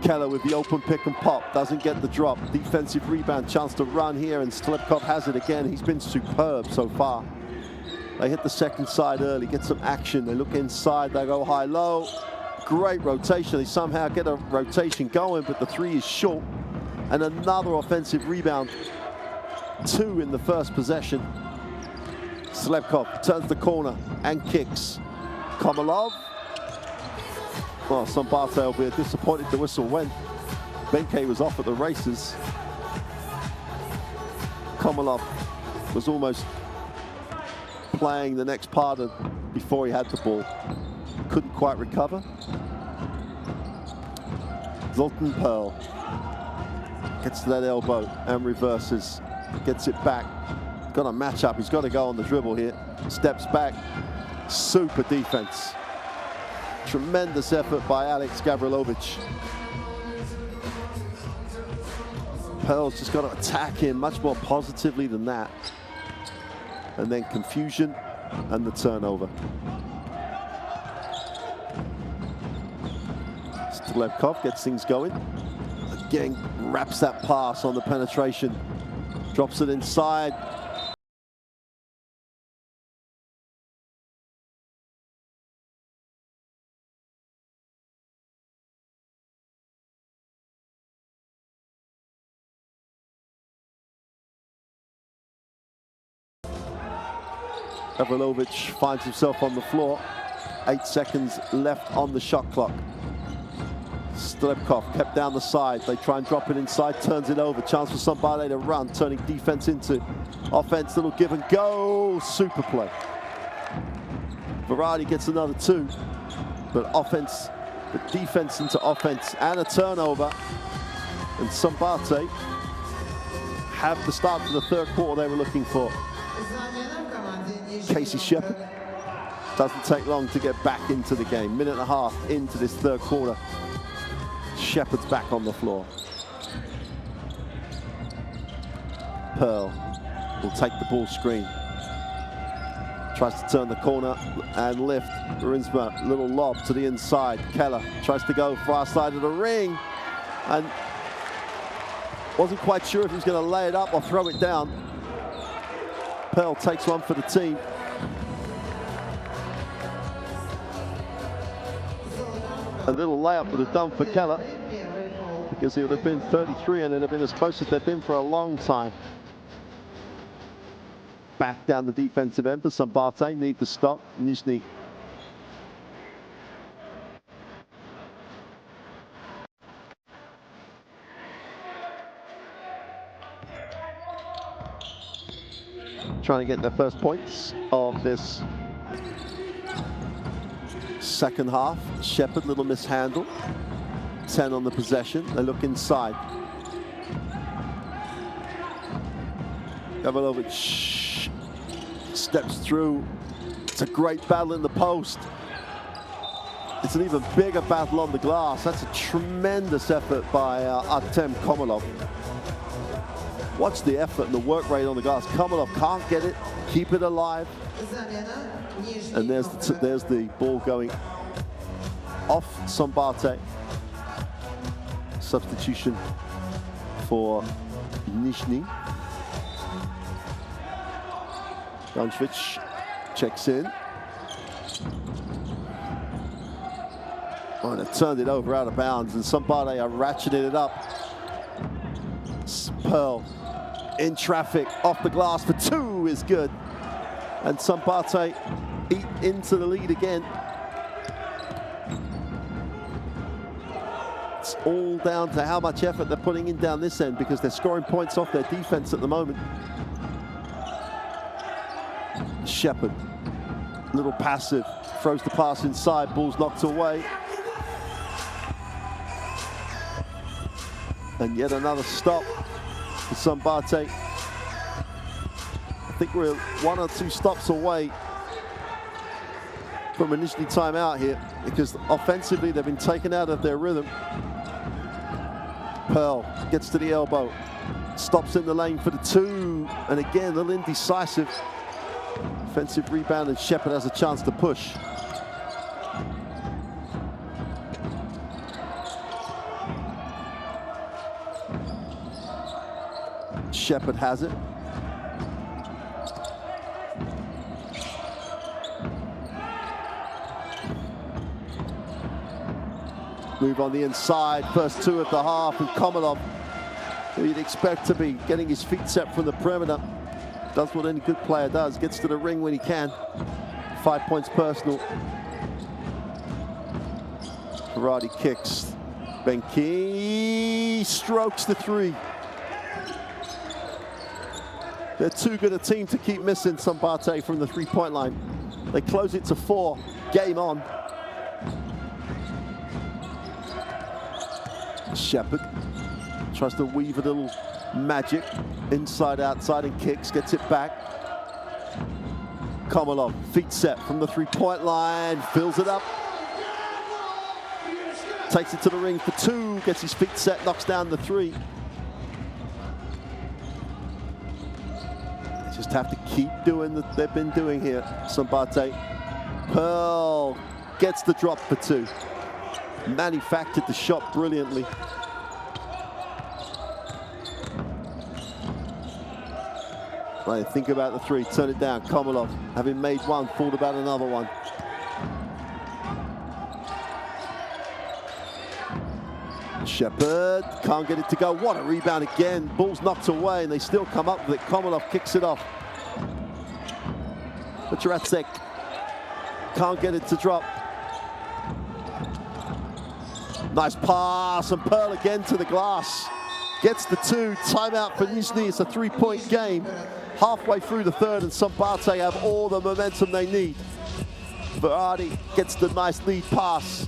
Keller with the open pick and pop, doesn't get the drop. Defensive rebound, chance to run here, and Slepkov has it again. He's been superb so far. They hit the second side early, get some action. They look inside, they go high-low. Great rotation. They somehow get a rotation going, but the 3 is short. And another offensive rebound. 2 in the first possession. Slepkov turns the corner and kicks. Komalov. Well, Szombathely will be disappointed the whistle went. Benke was off at the races. Komalov was almost playing the next part of before he had the ball. Couldn't quite recover. Zoltan Pearl gets to that elbow and reverses. Gets it back. Got a match up. He's got to go on the dribble here. Steps back. Super defense. Tremendous effort by Alex Gavrilovic. Pearl's just got to attack him much more positively than that. And then confusion and the turnover. Slepkov gets things going. Again, wraps that pass on the penetration. Drops it inside. Gavrilovic finds himself on the floor. 8 seconds left on the shot clock. Slepkov kept down the side. They try and drop it inside, turns it over. Chance for Szombathely to run, turning defense into offense. Little give and go. Super play. Varady gets another 2. But offense, the defense into offense and a turnover. And Szombathely have the start to the third quarter they were looking for. Casey Shepherd Doesn't take long to get back into the game. Minute and a half into this third quarter. Shepard's back on the floor. Pearl will take the ball screen. Tries to turn the corner and lift. Rinsma, little lob to the inside. Keller tries to go far side of the ring and wasn't quite sure if he was going to lay it up or throw it down. Pearl takes one for the team. A little layup would have done for Keller because he would have been 33 and it would have been as close as they've been for a long time. Back down the defensive end for Szombathely. Need to stop. Nizhny. Trying to get their first points of this second half. Shepard, little mishandle. 10 on the possession. They look inside. Gavrilovic steps through. It's a great battle in the post. It's an even bigger battle on the glass. That's a tremendous effort by Artem Komolov. Watch the effort and the work rate on the glass. Komolov can't get it, keep it alive. And there's the ball going off Szombathely. Substitution for Nizhny. Jankovic checks in. Oh, and they turned it over out of bounds, and Szombathely are ratcheting it up. Pearl in traffic, off the glass for two is good. And Szombathely eat into the lead again. It's all down to how much effort they're putting in down this end because they're scoring points off their defense at the moment. Shepard, little passive, throws the pass inside, ball's knocked away. And yet another stop for Szombathely. I think we're 1 or 2 stops away from a Nizhny timeout here because offensively they've been taken out of their rhythm. Pearl gets to the elbow, stops in the lane for the two, and again a little indecisive. Offensive rebound and Shepard has a chance to push. Shepard has it. Move on the inside, first 2 of the half, and Komolov, who you'd expect to be getting his feet set from the perimeter, does what any good player does, gets to the ring when he can. 5 points personal. Karate kicks. Benki strokes the 3. They're too good a team to keep missing Szombathely from the 3-point line. They close it to 4. Game on. Shepard tries to weave a little magic inside, outside, and kicks, gets it back. Komolov, feet set from the 3-point line, fills it up. Takes it to the ring for 2, gets his feet set, knocks down the 3. They just have to keep doing what they've been doing here, Szombathely. Pearl gets the drop for 2. Manufactured the shot brilliantly. Right, think about the 3, turn it down. Komolov, having made 1, thought about another one. Shepard can't get it to go. What a rebound again. Ball's knocked away and they still come up with it. Komolov kicks it off. But Juracek can't get it to drop. Nice pass, and Pearl again to the glass. Gets the 2, timeout for Nizhny. It's a 3-point game. Halfway through the third, and Szombathely have all the momentum they need. Verardi gets the nice lead pass,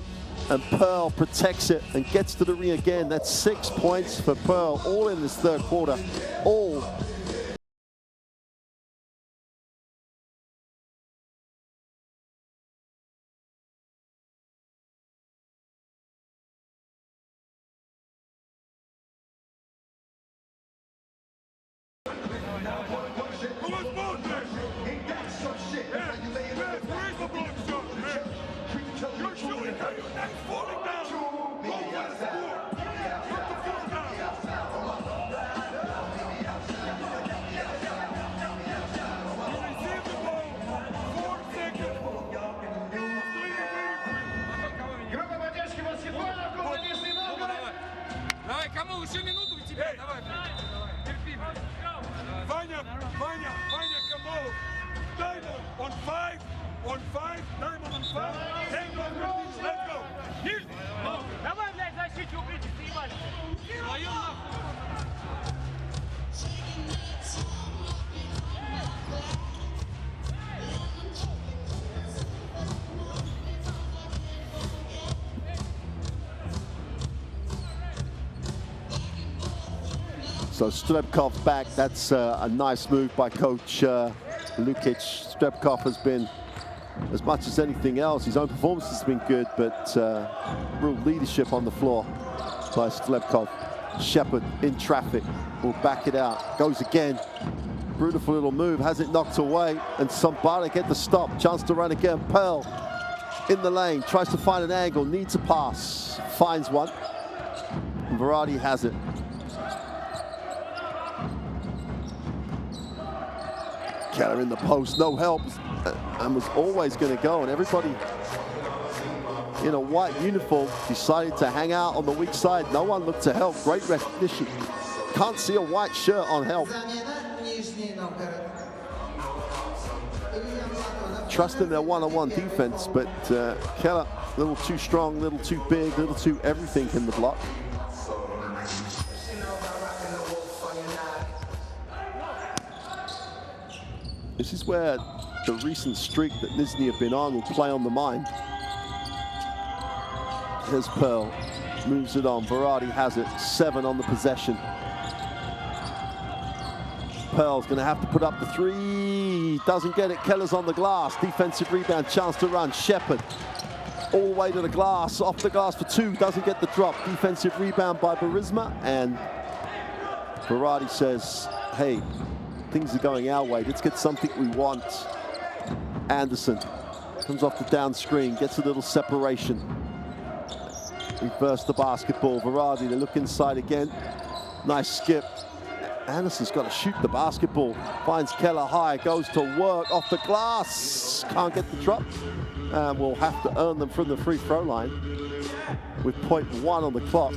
and Pearl protects it and gets to the ring again. That's 6 points for Pearl, all in this third quarter. All еще минуту у тебя, давай. Терпи. Ваня, come on. Diamond on 5, Diamond on 5. Let's go. Давай, блядь, защите, укрытие, съебали. Твою нахуй. So Strebkov's back. That's a nice move by Coach Lukic. Strebkov has been, as much as anything else, his own performance has been good, but real leadership on the floor by Strebkov. Shepard in traffic, will back it out. Goes again. Beautiful little move, has it knocked away, and Szombathely get the stop. Chance to run again. Pearl in the lane, tries to find an angle, needs a pass, finds one. And Verratti has it. Keller in the post, no help, and was always going to go, and everybody in a white uniform decided to hang out on the weak side. No one looked to help. Great recognition. Can't see a white shirt on help. Trusting their one-on-one defense, but Keller, a little too strong, a little too big, a little too everything in the block. This is where the recent streak that Nizhny have been on will play on the mind. Here's Pearl, moves it on. Verratti has it, 7 on the possession. Pearl's going to have to put up the 3. Doesn't get it. Keller's on the glass. Defensive rebound, chance to run. Shepard all the way to the glass, off the glass for 2. Doesn't get the drop. Defensive rebound by Burisma, and Verratti says, hey, things are going our way. Let's get something we want. Anderson comes off the down screen, gets a little separation. Reverse the basketball. Verratti, they look inside again. Nice skip. Anderson's got to shoot the basketball. Finds Keller high, goes to work off the glass. Can't get the drop. And we'll have to earn them from the free throw line with 0.1 on the clock.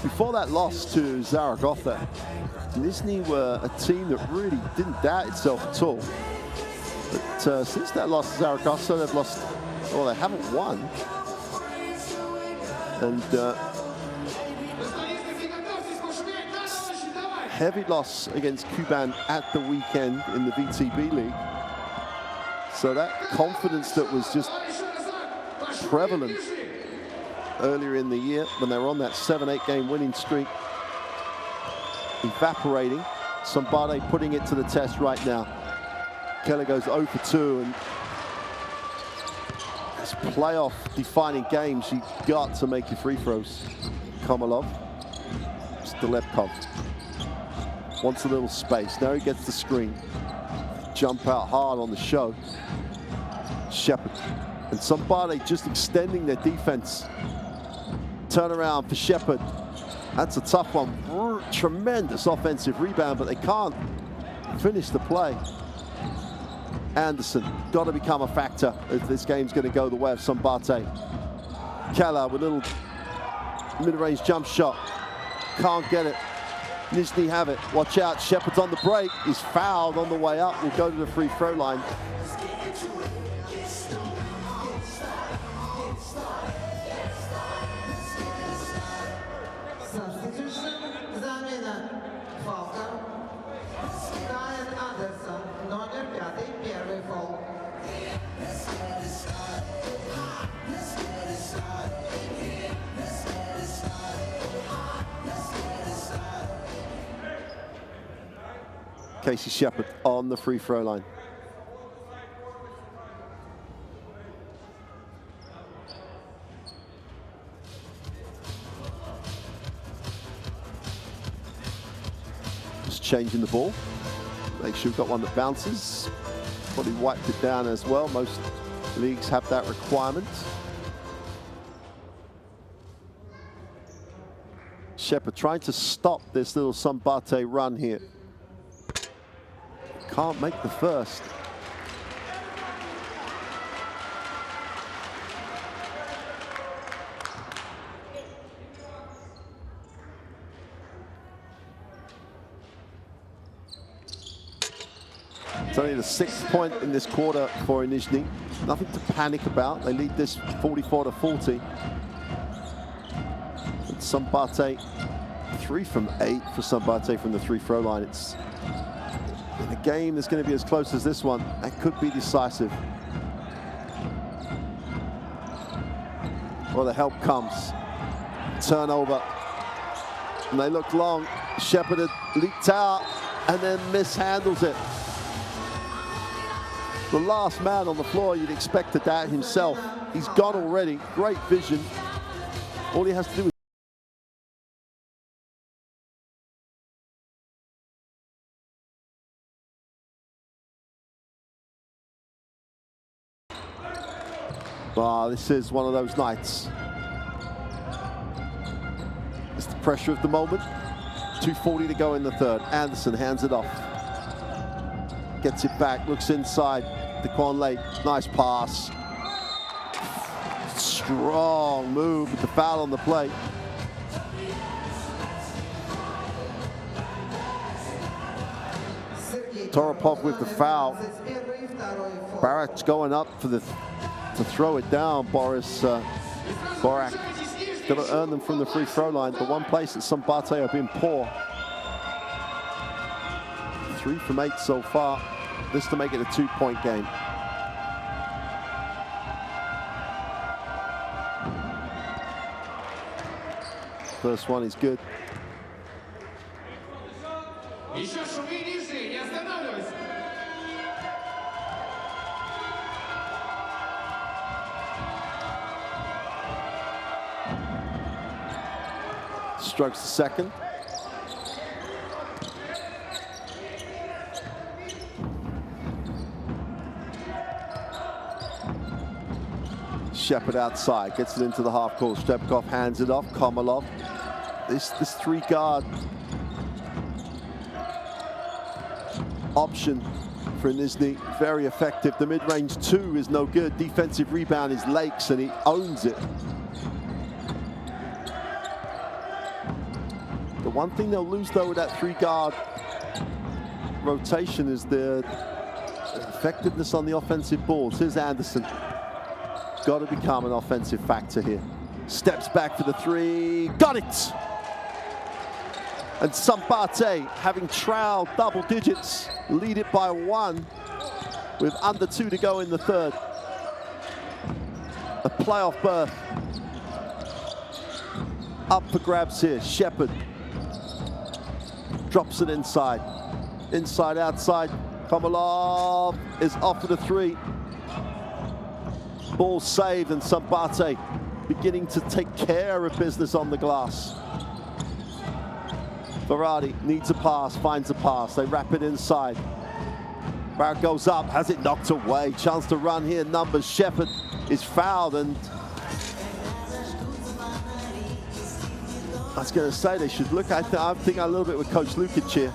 Before that loss to Zaragoza, Nizhny were a team that really didn't doubt itself at all. But since that loss to Zaragoza, they've lost, well, they haven't won. And heavy loss against Kuban at the weekend in the VTB League. So that confidence that was just prevalent earlier in the year when they were on that 7-8 game winning streak, evaporating. Szombathely putting it to the test right now. Keller goes 0 for 2, and it's playoff defining games. You got to make your free throws. Komalov, Strebkov wants a little space. Now he gets the screen. Jump out hard on the show. Shepard and Szombathely just extending their defense. Turnaround for Shepard. That's a tough one. Tremendous offensive rebound, but they can't finish the play. Anderson, got to become a factor if this game's going to go the way of Szombathely. Keller with a little mid-range jump shot. Can't get it. Nizhny have it. Watch out, Shepard's on the break. He's fouled on the way up. Will go to the free throw line. Casey Shepard on the free throw line. Just changing the ball. Make sure we've got one that bounces. Probably wiped it down as well. Most leagues have that requirement. Shepard trying to stop this little Szombathely run here. Can't make the first. It's only the 6th point in this quarter for Nizhny. Nothing to panic about. They lead this 44-40. Szombathely, 3 from 8 for Szombathely from the free-throw line. It's in a game that's going to be as close as this one. That could be decisive. Well, the help comes. Turnover. And they look long. Shepard had leaked out and then mishandles it. The last man on the floor, you'd expect to that himself. He's gone already. Great vision. All he has to do is this is one of those nights. It's the pressure of the moment. 2:40 to go in the third. Anderson hands it off. Gets it back, looks inside. Daquan Lake, nice pass. Strong move with the foul on the play. Toropov with the foul. Barak's going up for the to throw it down. Borak got to earn them from the free throw line. The one place that Szombathely have been poor. 3 from 8 so far. This to make it a 2-point game. First one is good. Strokes the second. Shepard outside, gets it into the half court. Stepkov hands it off. Komalov. This 3-guard option for Nizhny, very effective. The mid-range 2 is no good. Defensive rebound is Lakes, and he owns it. The one thing they'll lose, though, with that 3-guard rotation is the effectiveness on the offensive balls. Here's Anderson. Got to become an offensive factor here. Steps back for the 3. Got it! And Szombathely, having trailed double digits, lead it by 1 with under 2 to go in the third. A playoff berth up for grabs here. Shepard drops it inside. Inside, outside. Komalov is off for the 3. Ball saved, and Szombathely beginning to take care of business on the glass. Varady needs a pass, finds a pass. They wrap it inside. Barrett goes up, has it knocked away. Chance to run here. Numbers. Shepard is fouled, and I was going to say they should look. I'm thinking a little bit with Coach Lukic here.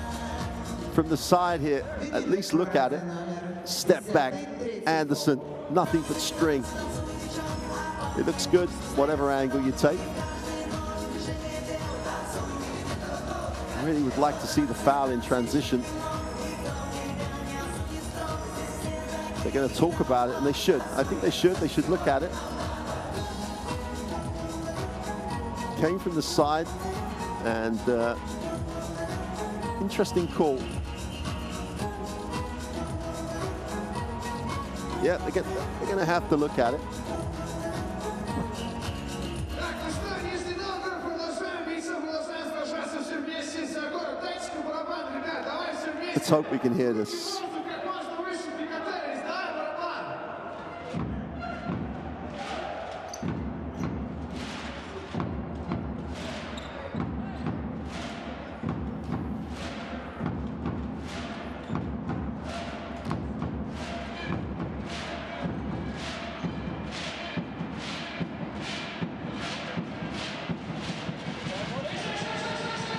From the side here, at least look at it. Step back. Anderson, nothing but string. It looks good, whatever angle you take. I really would like to see the foul in transition. They're going to talk about it, and they should. I think they should. They should look at it. Came from the side, and interesting call. Yeah, they're going to have to look at it. Let's hope we can hear this.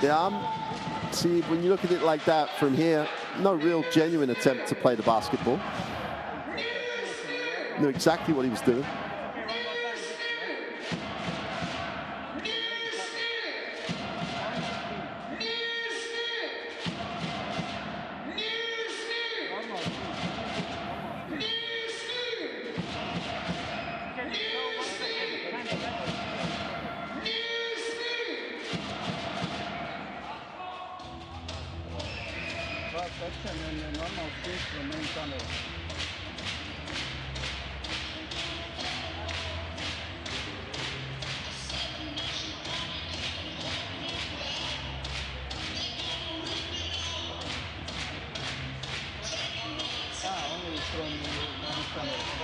Yeah, see, when you look at it like that from here, no real genuine attempt to play the basketball. Knew exactly what he was doing.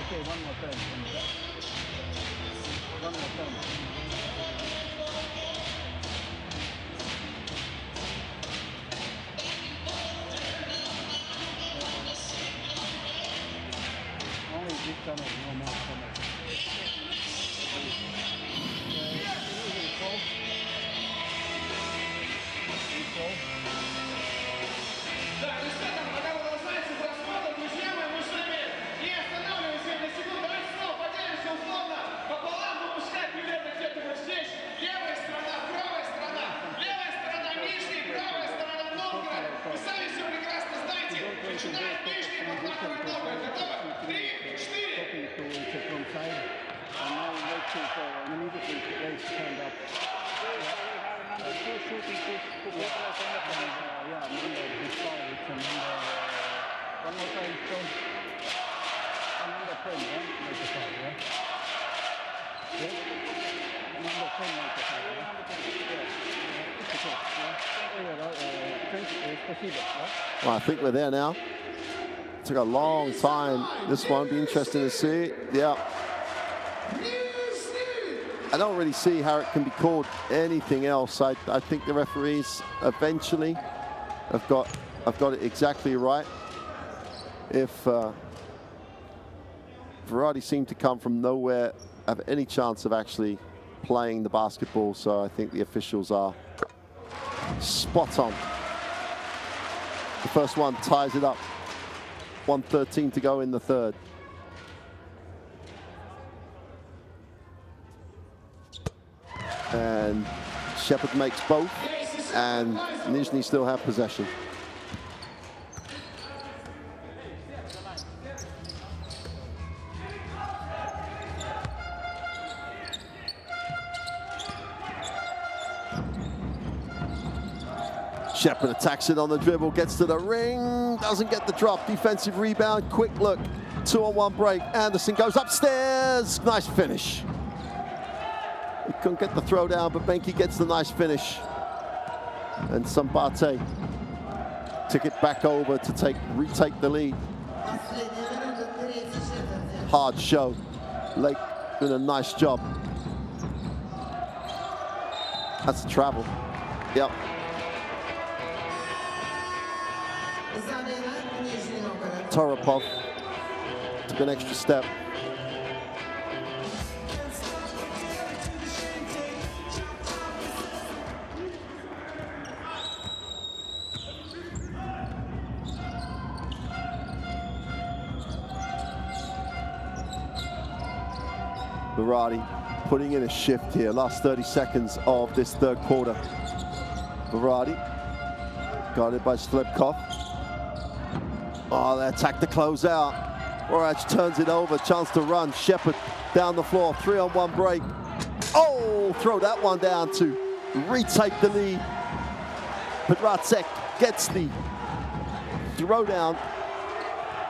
Okay, one more time. One more time. Only this tunnel, no more tunnel. Well, I think we're there now. Took a long time. This one be interesting to see. Yeah. I don't really see how it can be called anything else. I think the referees eventually have got it exactly right. If Verratti seemed to come from nowhere, have any chance of actually playing the basketball, so I think the officials are spot on. The first one ties it up. 1:13 to go in the third. And Shepherd makes both, and Nizhny still have possession. Shepherd attacks it on the dribble, gets to the ring, doesn't get the drop, defensive rebound, quick look, 2-on-1 break. Anderson goes upstairs, nice finish. He couldn't get the throw down, but Benki gets the nice finish. And Szombathely took it back over to retake the lead. Hard show. Lake doing a nice job. That's the travel. Yep. Toropov took an extra step. Verratti putting in a shift here. Last 30 seconds of this third quarter. Verratti guarded by Slepkov. Oh, they attack the closeout. Orach turns it over, chance to run. Shepherd down the floor, 3-on-1 break. Oh, throw that one down to retake the lead. Pedracek gets the throw down.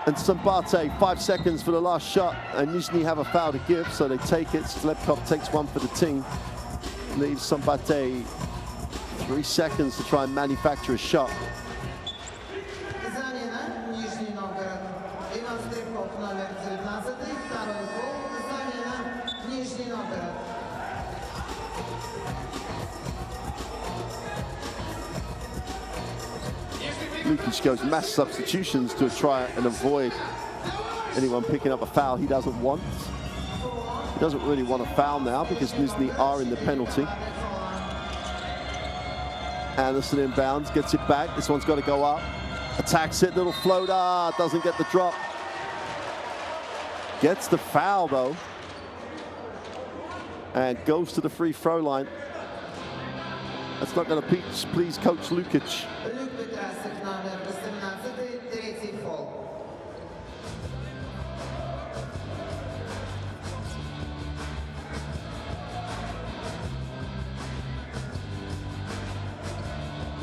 And Szombathely, 5 seconds for the last shot. And Nizhny have a foul to give, so they take it. Slepkov takes one for the team. Leaves Szombathely 3 seconds to try and manufacture a shot. Lukic goes mass substitutions to try and avoid anyone picking up a foul he doesn't want. He doesn't really want a foul now because Nizhny are in the penalty. Anderson inbounds, gets it back. This one's got to go up. Attacks it, little floater, doesn't get the drop. Gets the foul though. And goes to the free throw line. That's not going to please Coach Lukic.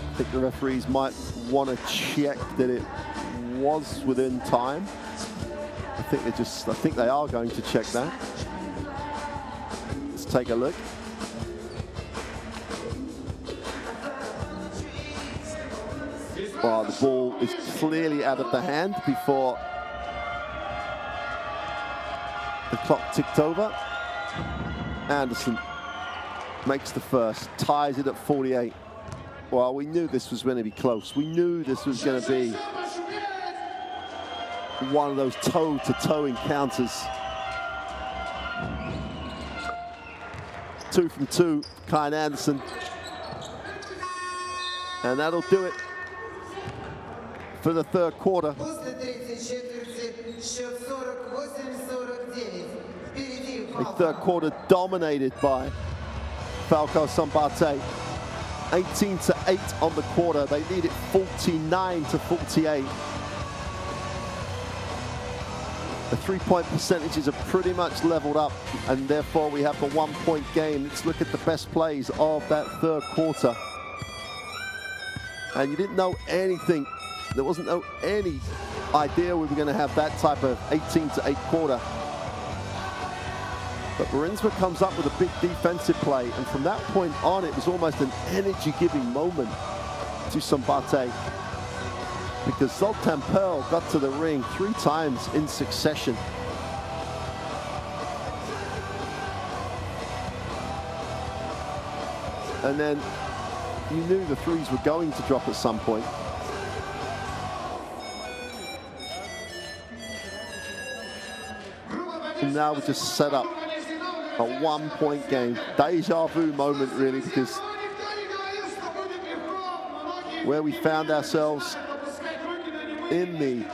I think the referees might want to check that it was within time. I think they are going to check that. Let's take a look. Well, the ball is clearly out of the hand before the clock ticked over. Anderson makes the first, ties it at 48. Well, we knew this was going to be close. We knew this was going to be one of those toe-to-toe encounters. 2 from 2, Kyle Anderson. And that'll do it for the third quarter. The third quarter dominated by Falco Szombathely. 18-8 on the quarter. They lead it 49-48. The three-point percentages are pretty much leveled up, and therefore we have a one-point game. Let's look at the best plays of that third quarter. And you didn't know anything. There wasn't any idea we were going to have that type of 18-8 quarter. But Marinsma comes up with a big defensive play, and from that point on, it was almost an energy-giving moment to Szombathely, because Zoltan Pearl got to the ring 3 times in succession. And then you knew the threes were going to drop at some point. And now we just set up a one-point game. Deja vu moment, really, because where we found ourselves in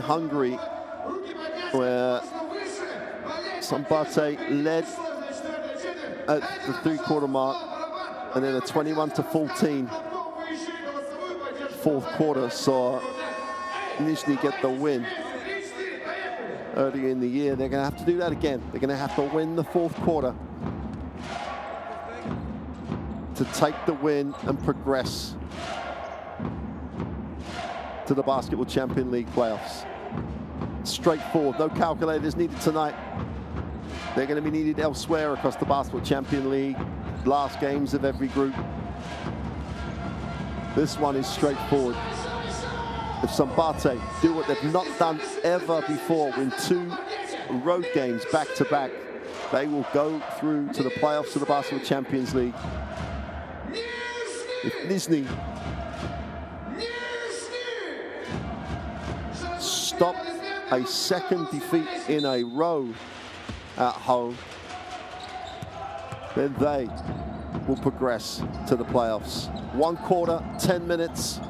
Hungary, where Szombathely led at the 3-quarter mark, and then a 21-14 fourth quarter saw Nizhny get the win. Earlier in the year, they're going to have to do that again. They're going to have to win the fourth quarter to take the win and progress to the Basketball Champions League playoffs. Straightforward, no calculators needed tonight. They're going to be needed elsewhere across the Basketball Champions League. Last games of every group. This one is straightforward. If Szombathely do what they've not done ever before, win 2 road games back-to-back, they will go through to the playoffs of the Basketball Champions League. If Nizhny stop a second defeat in a row at home, then they will progress to the playoffs. 1 quarter, 10 minutes.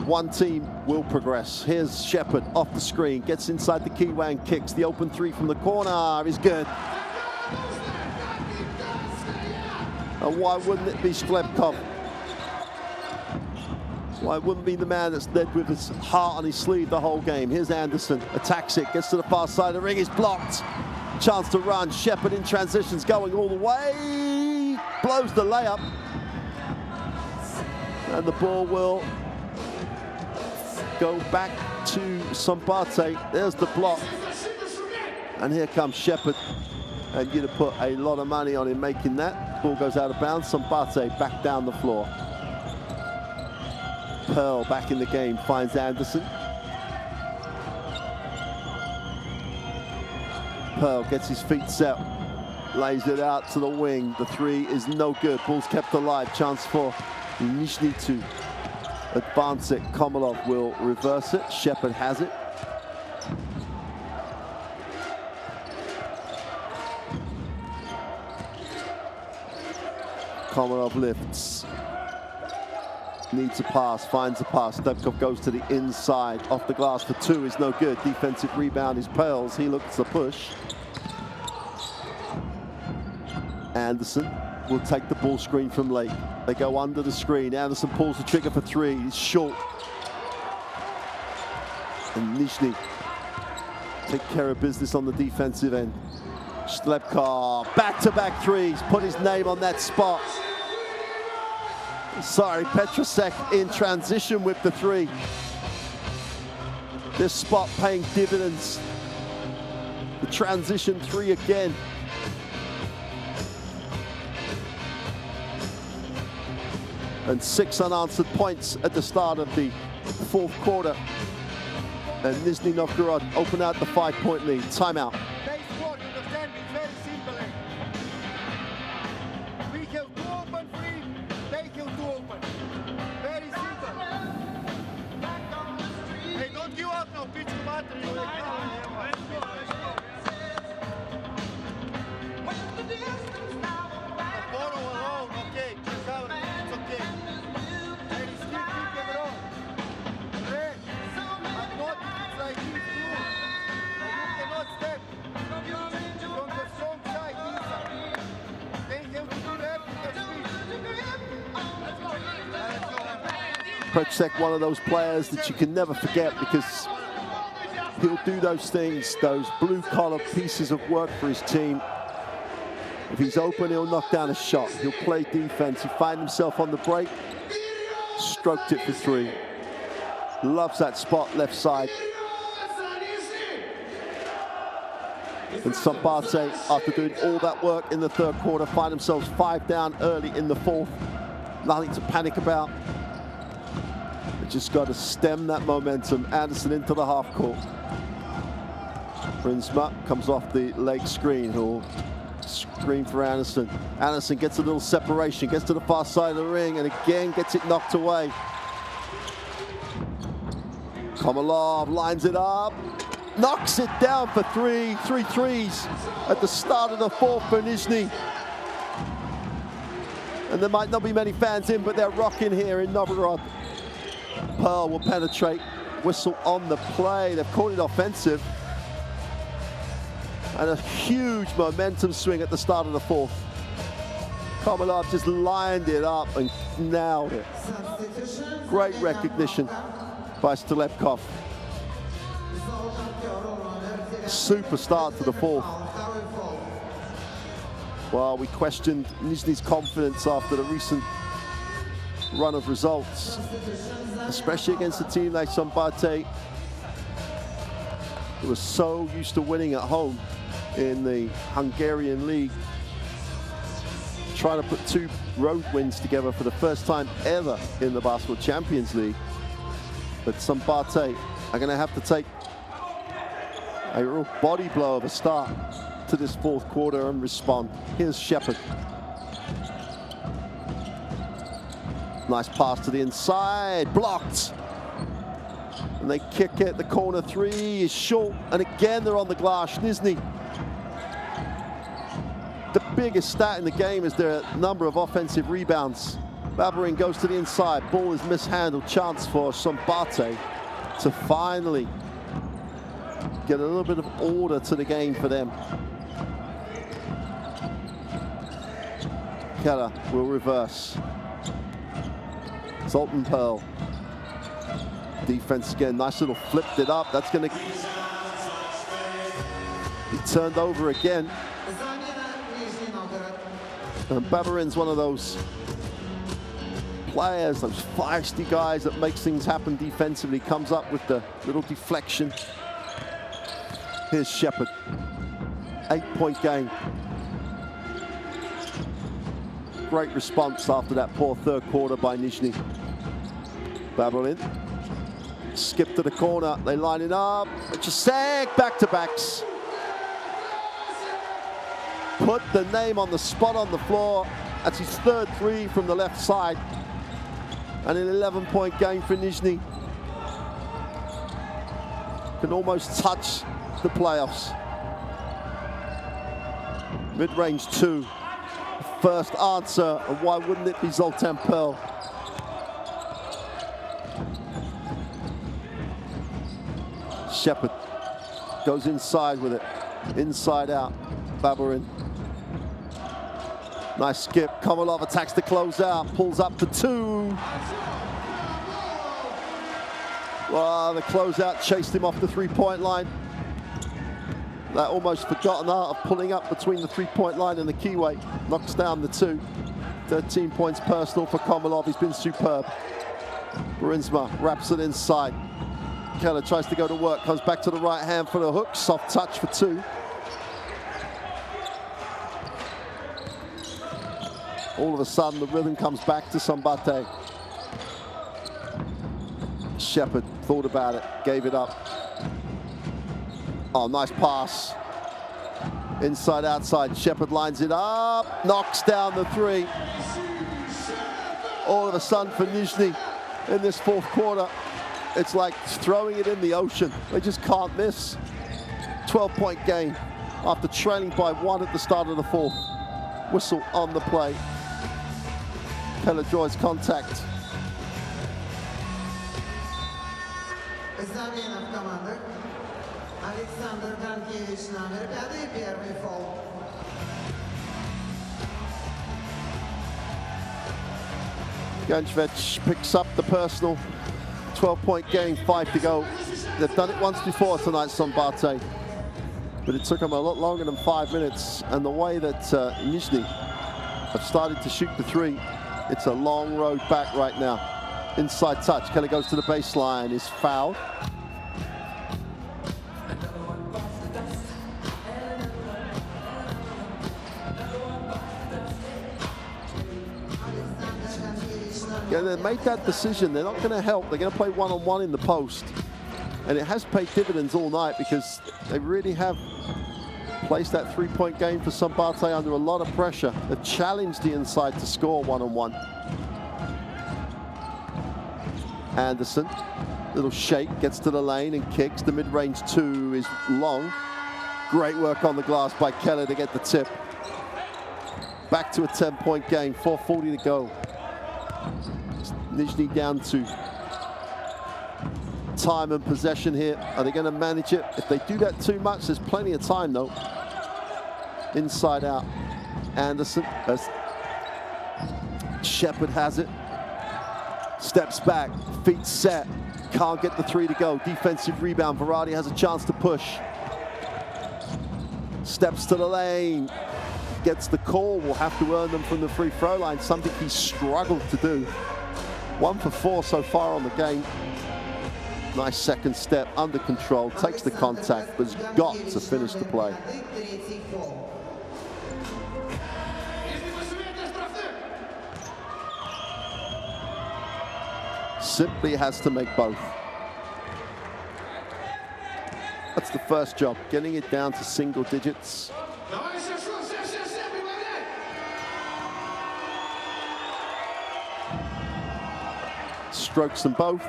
One team will progress. Here's Shepard off the screen, gets inside the keyway and kicks. The open 3 from the corner is good. And why wouldn't it be Sklepkov? Why wouldn't be the man that's led with his heart on his sleeve the whole game? Here's Anderson, attacks it, gets to the far side of the ring, is blocked. Chance to run, Shepard in transitions, going all the way, blows the layup. And the ball will go back to Szombathely. There's the block. And here comes Shepard. And you'd have put a lot of money on him making that. Ball goes out of bounds. Szombathely back down the floor. Pearl back in the game, finds Anderson. Pearl gets his feet set, lays it out to the wing. The 3 is no good. Ball's kept alive. Chance for Nizhny to advance it. Komalov will reverse it. Shepard has it. Komalov lifts. Needs a pass, finds a pass. Slepkov goes to the inside. Off the glass for two is no good. Defensive rebound is Pearls. He looks to push. Anderson will take the ball screen from Lake. They go under the screen. Anderson pulls the trigger for three. He's short. And Nizhny take care of business on the defensive end. Slepkov, back-to-back threes. Put his name on that spot. Sorry, Petrasek in transition with the three. This spot paying dividends. The transition three again. And 6 unanswered points at the start of the fourth quarter. And Nizhny Novgorod open out the 5-point lead. Timeout. Base sport, you understand? It's very simple. We have 2 open free, they have 2 open. Very simple. Hey, don't give up now, pitch to matter. Borrow alone, okay. Recover, it's okay. There is still pick and roll. Red, but not it's like this too. You cannot step. From the strong side, inside. They have to do that. Petrasek, one of those players that you can never forget because he'll do those things, those blue-collar pieces of work for his team. If he's open, he'll knock down a shot. He'll play defense. He finds himself on the break. Stroked it for three. Loves that spot, left side. And Szombathely, after doing all that work in the third quarter, find themselves 5 down early in the fourth. Nothing to panic about. They just got to stem that momentum. Anderson into the half court. Brinsma comes off the leg screen. He'll screen for Anderson. Anderson gets a little separation, gets to the far side of the ring, and again gets it knocked away. Komalov lines it up, knocks it down for three threes at the start of the fourth for Nizhny. And there might not be many fans in, but they're rocking here in Novgorod. Pearl will penetrate, whistle on the play. They've called it offensive. And a huge momentum swing at the start of the fourth. Komalov just lined it up and nailed it. Great recognition by Slepkov. Super start to the fourth. Well, we questioned Nizhny's confidence after the recent run of results, especially against a team like Szombathely, who was so used to winning at home in the Hungarian league. Trying to put 2 road wins together for the first time ever in the Basketball Champions League. But Szombathely are going to have to take a real body blow of a start to this fourth quarter and respond. Here's Shepard. Nice pass to the inside, blocked. And they kick it, the corner three is short, and again they're on the glass. Nizhny, the biggest stat in the game is their number of offensive rebounds. Babarin goes to the inside, ball is mishandled, chance for Szombathely to finally get a little bit of order to the game for them. Keller will reverse. Zoltan Pearl. Defense again, nice little flipped it up. That's going to be turned over again. And Babarin's one of those players, those feisty guys that makes things happen defensively. Comes up with the little deflection. Here's Shepard. 8-point game. Great response after that poor third quarter by Nizhny. Babarin. Skip to the corner. They line it up. Petrasek, back-to-backs. Put the name on the spot on the floor. That's his third three from the left side. And an 11-point game for Nizhny. Can almost touch the playoffs. Mid-range 2. First answer, and why wouldn't it be Zoltan Pearl? Shepherd goes inside with it. Inside out. Baburin. Nice skip. Komalov attacks the closeout. Pulls up to 2. Well, the closeout chased him off the three-point line. That almost forgotten art of pulling up between the three-point line and the keyway. Knocks down the 2. 13 points personal for Komalov. He's been superb. Brinsma wraps it inside. Keller tries to go to work. Comes back to the right hand for the hook. Soft touch for 2. All of a sudden, the rhythm comes back to Szombathely. Shepherd thought about it, gave it up. Oh, nice pass. Inside, outside. Shepherd lines it up, knocks down the 3. All of a sudden for Nizhny in this 4th quarter, it's like throwing it in the ocean. They just can't miss. 12-point game after trailing by 1 at the start of the 4th. Whistle on the play. Keller draws contact. Замена в командах. Александр Ганкевич, номер 5, первый фол. Ganchevich picks up the personal. 12-point game, 5 to go. They've done it once before tonight, Szombathely. But it took them a lot longer than 5 minutes. And the way that Nizhny have started to shoot the 3, it's a long road back right now. Inside touch, Keller goes to the baseline, is fouled. Yeah, they made that decision. They're not going to help. They're going to play one-on-one in the post. And it has paid dividends all night because they really have placed that 3-point game for Szombathely under a lot of pressure. They've challenged the inside to score one-on-one. Anderson, little shake, gets to the lane and kicks. The mid-range 2 is long. Great work on the glass by Keller to get the tip. Back to a 10-point game, 4:40 to go. Nizhny down to time and possession here. Are they going to manage it? If they do that too much, there's plenty of time though. Inside out. Anderson, as Shepherd has it. Steps back, feet set. Can't get the 3 to go. Defensive rebound. Verratti has a chance to push. Steps to the lane. Gets the call. Will have to earn them from the free throw line. Something he's struggled to do. 1 for 4 so far on the game. Nice second step, under control, takes the contact, but has got to finish the play. Simply has to make both. That's the first job, getting it down to single digits. Strokes them both.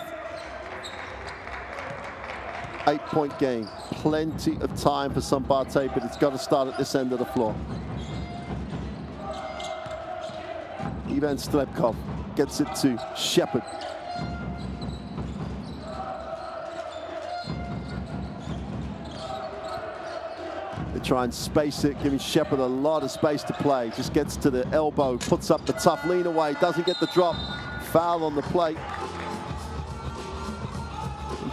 8-point game. Plenty of time for Szombathely, but it's got to start at this end of the floor. Ivan Strebkov gets it to Shepherd. They try and space it, giving Shepherd a lot of space to play. Just gets to the elbow, puts up the tough lean away, doesn't get the drop. Foul on the plate.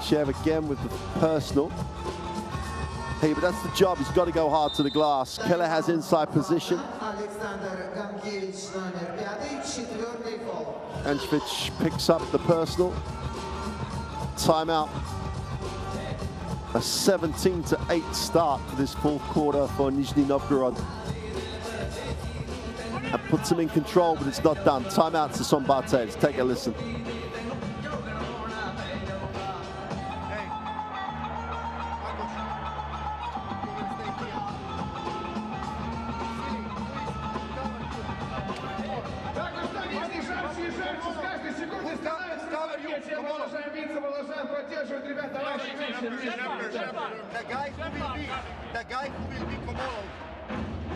Chev again with the personal. Hey, but that's the job. He's got to go hard to the glass. Keller has inside position. Ganchevich picks up the personal. Timeout. A 17-8 start for this 4th quarter for Nizhny Novgorod. That puts him in control, but it's not done. Timeout to Szombathely. Let's take a listen. The guy who will be Komalov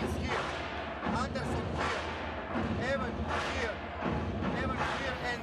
is here. Anderson here. Evan here. Evan here and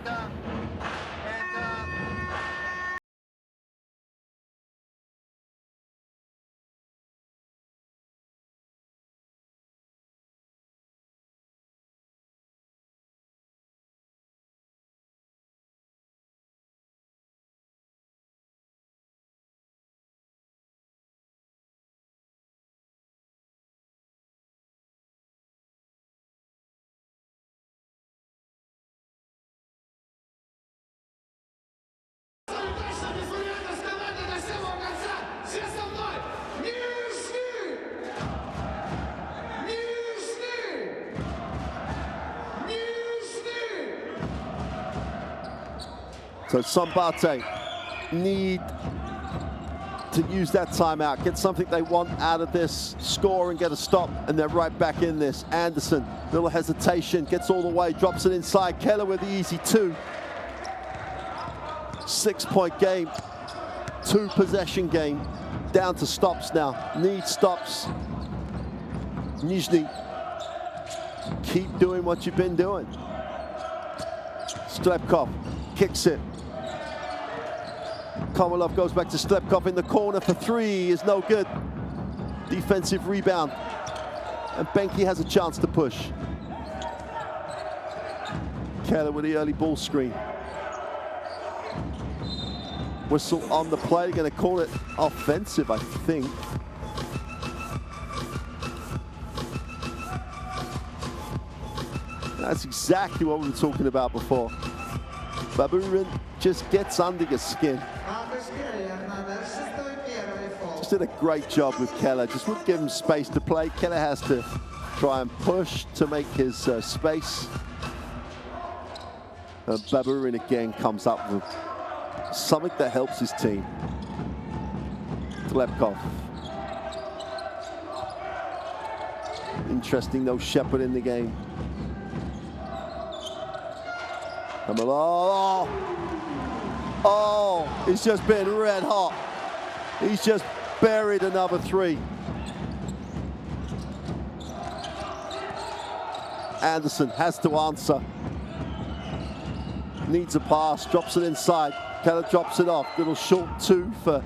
So Szombathely need to use that timeout, get something they want out of this, score and get a stop, and they're right back in this. Anderson, little hesitation, gets all the way, drops it inside. Keller with the easy 2. 6-point game, 2-possession game, down to stops now. Need stops. Nizhny, keep doing what you've been doing. Slepkov kicks it. Komolov goes back to Slepkov in the corner for 3, is no good. Defensive rebound. And Benke has a chance to push. Keller with the early ball screen. Whistle on the play, going to call it offensive, I think. That's exactly what we were talking about before. Baburin just gets under your skin. Just did a great job with Keller. Just wouldn't give him space to play. Keller has to try and push to make his space. And Baburin again comes up with something that helps his team. Slepkov. Interesting, no Shepard in the game. Oh, he's just been red hot. He's just buried another 3. Anderson has to answer. Needs a pass, drops it inside. Keller drops it off. Little short 2 for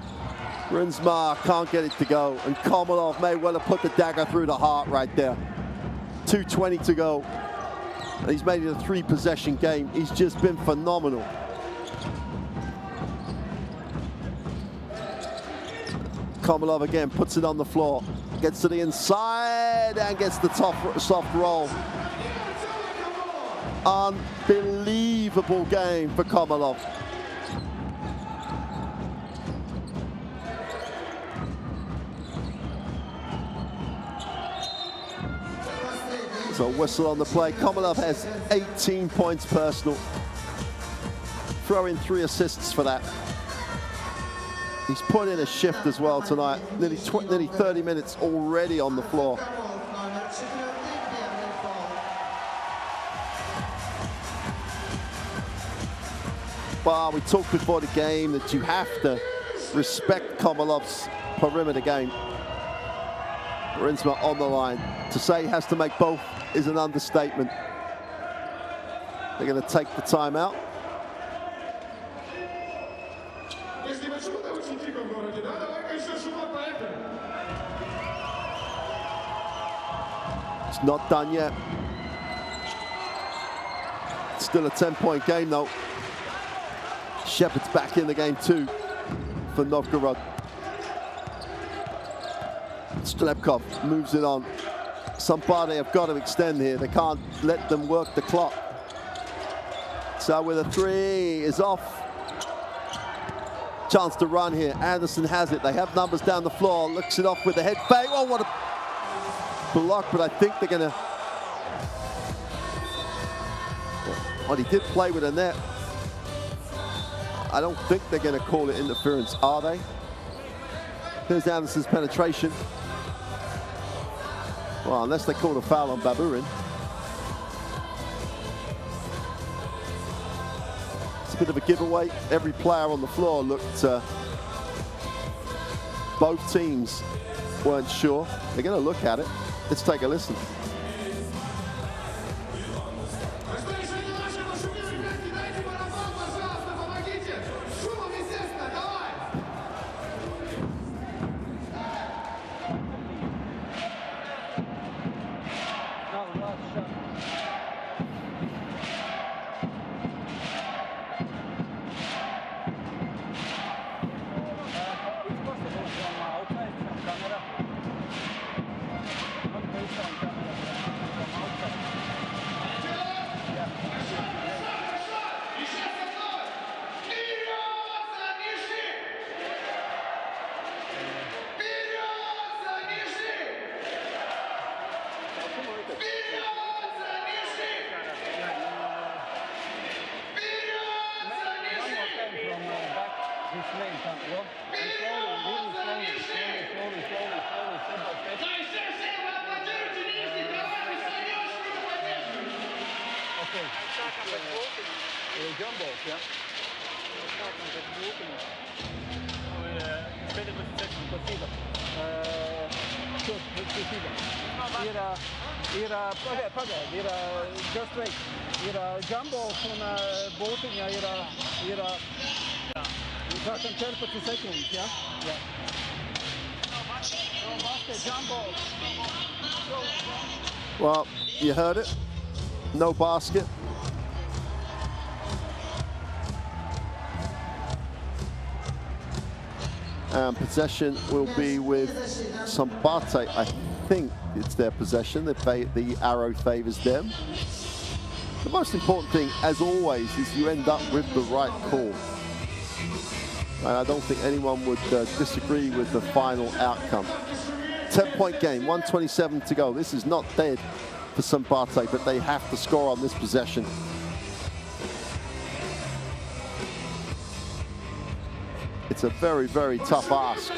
Rinsmar. Can't get it to go. And Komolov may well have put the dagger through the heart right there. 2:20 to go. And he's made it a 3-possession game. He's just been phenomenal. Komolov again puts it on the floor. Gets to the inside and gets the soft roll. Unbelievable game for Komolov. So whistle on the play. Komolov has 18 points personal. Throw in 3 assists for that. He's put in a shift as well tonight. Nearly 30 minutes already on the floor. But we talked before the game that you have to respect Komolov's perimeter game. Rinsma on the line. To say he has to make both is an understatement. They're going to take the timeout. It's not done yet. It's still a 10-point game though. Shepard's back in the game too for Novgorod. Slepkov moves it on. Szombathely have got to extend here. They can't let them work the clock. So with a 3 is off. Chance to run here. Anderson has it. They have numbers down the floor. Looks it off with the head fake. Oh, what a block, but I think they're going to... Well, he did play with a net. I don't think they're going to call it interference, are they? Here's Anderson's penetration. Well, unless they call a foul on Baburin. It's a bit of a giveaway. Every player on the floor looked... both teams weren't sure. They're going to look at it. Let's take a listen. Jumbo, ja. Just wait. Jumbo van Botinga, zaten 40 seconds, ja? Ja. Jumbo. Well, you heard it. No basket. And possession will be with Szombathely. I think it's their possession. The arrow favors them. The most important thing, as always, is you end up with the right call. And I don't think anyone would disagree with the final outcome. 10-point game, 1:27 to go. This is not dead for Szombathely, but they have to score on this possession. It's a very, very tough ask,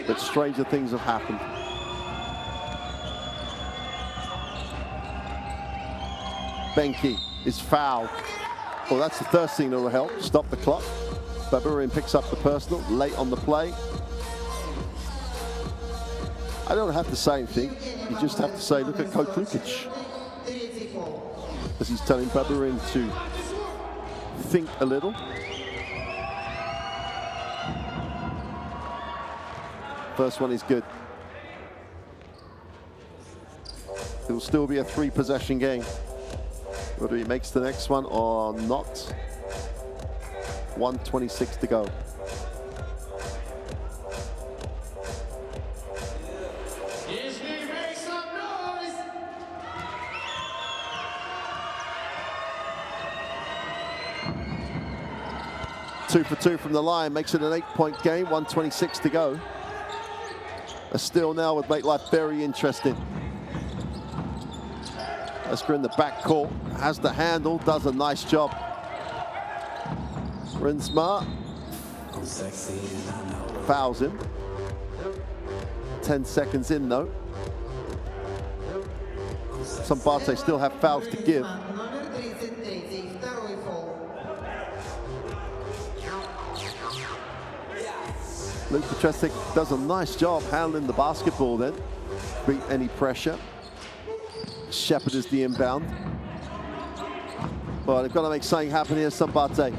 but stranger things have happened. Benki is fouled. Well, that's the first thing that will help stop the clock. Baburin picks up the personal late on the play. I don't have to say anything. You just have to say, look at Coach Lukic. As he's telling Baburin to think a little. First one is good. It will still be a 3-possession game. Whether he makes the next one or not. 1:26 to go. Two for two from the line, makes it an 8-point game, 1:26 to go. A steal now would make life very interesting. Esker in the backcourt, has the handle, does a nice job. Rinsma fouls him. 10 seconds in though. Szombathely still have fouls to give. Luke Petresic does a nice job handling the basketball then. Beat any pressure. Shepard is the inbound. Well, they've got to make something happen here, Szombathely.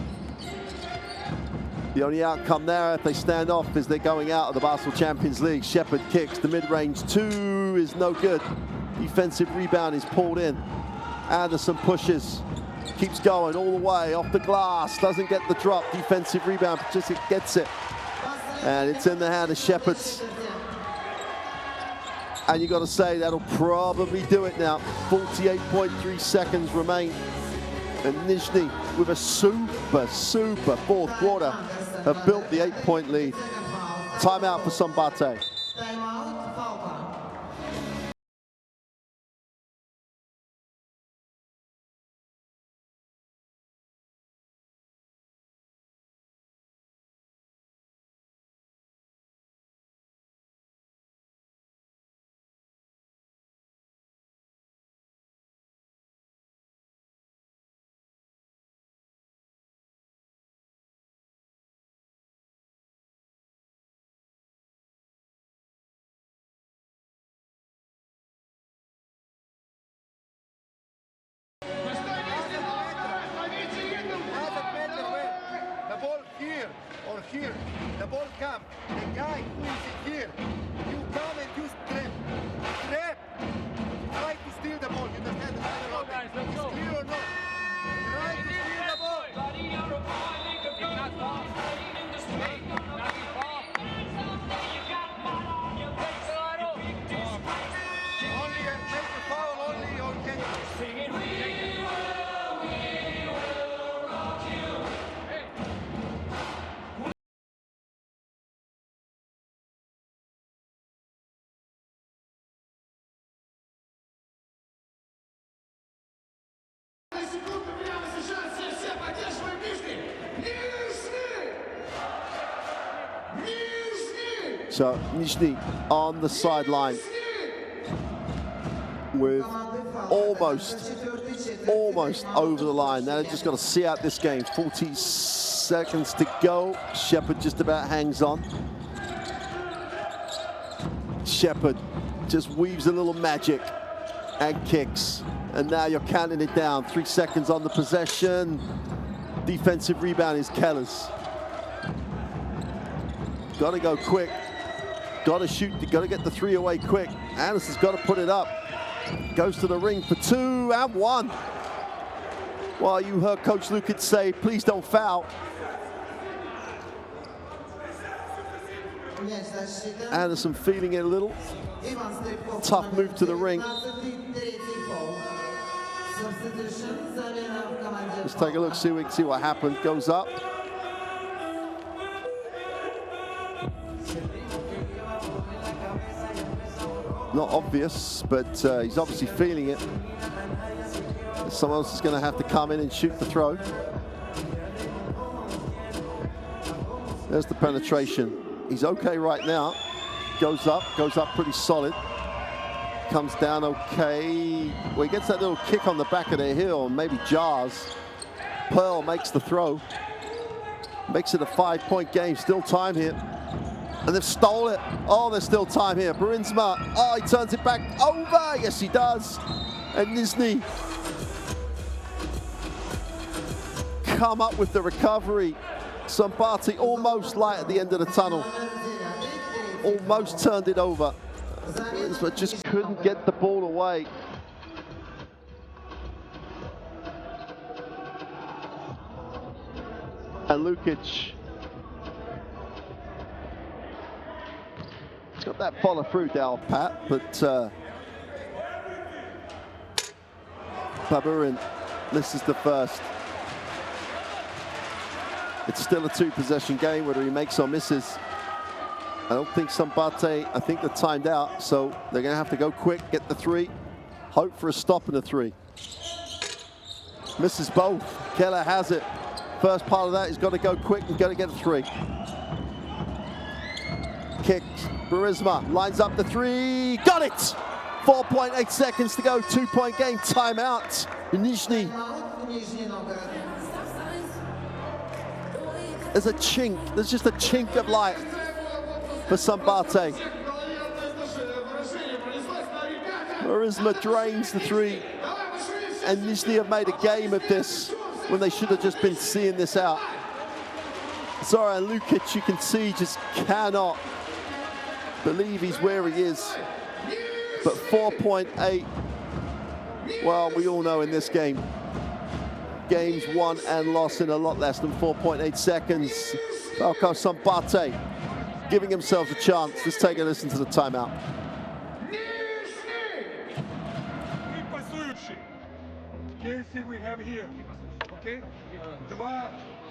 The only outcome there, if they stand off, is they're going out of the Basketball Champions League. Shepard kicks, the mid-range 2 is no good. Defensive rebound is pulled in. Anderson pushes, keeps going all the way, off the glass, doesn't get the drop. Defensive rebound, just gets it. And it's in the hand of Shepard. And you got to say that'll probably do it now. 48.3 seconds remain. And Nizhny, with a super fourth quarter, have built the 8-point lead. Timeout for Szombathely. Timeout, Falco. Here, the ball comes. The guy who is here, you come and you trap. Try to steal the ball. You understand? Go guys, let's go. Clear or not? Try to steal the ball. Only make a foul only on Kenya. So Nizhny on the sideline with almost over the line. Now they've just got to see out this game. 40 seconds to go. Shepard just about hangs on. Shepard just weaves a little magic and kicks. And now you're counting it down. 3 seconds on the possession. Defensive rebound is Keller's. Got to go quick. Got to shoot. Got to get the 3 away quick. Anderson's got to put it up. Goes to the ring for 2 and 1. Well, you heard Coach Lukic say, please don't foul. Anderson feeling it a little. Tough move to the ring. Let's take a look, see what happened. Goes up. Not obvious, but he's obviously feeling it. Someone else is going to have to come in and shoot the throw. There's the penetration. He's okay right now. Goes up pretty solid. Comes down okay. Well, he gets that little kick on the back of the heel and maybe jars. Pearl makes the throw. Makes it a 5-point game. Still time here. And they've stole it. Oh, there's still time here. Burinsma. Oh, he turns it back over. Yes, he does. And Nizhny come up with the recovery. Szombathely almost light at the end of the tunnel. Almost turned it over. But just couldn't get the ball away. And Lukic got that follow through down, Pat, but Baburin misses the first. It's still a 2-possession game, whether he makes or misses. I don't think Szombathely, I think they're timed out, so they're going to have to go quick, get the 3, hope for a stop in the 3. Misses both. Keller has it. First part of that, he's got to go quick and got to get a 3. Kick. Burinsma lines up the 3. Got it! 4.8 seconds to go. 2-point game. Timeout. Nizhny. There's a chink. There's just a chink of light for Szombathely. Burinsma drains the 3. And Nizhny have made a game of this when they should have just been seeing this out. Zoran Lukic, you can see, just cannot believe he's where he is. But 4.8, well, we all know in this game, games won and lost in a lot less than 4.8 seconds. Falco Szombathely giving himself a chance. Let's take a listen to the timeout. Casey we have here, okay? 2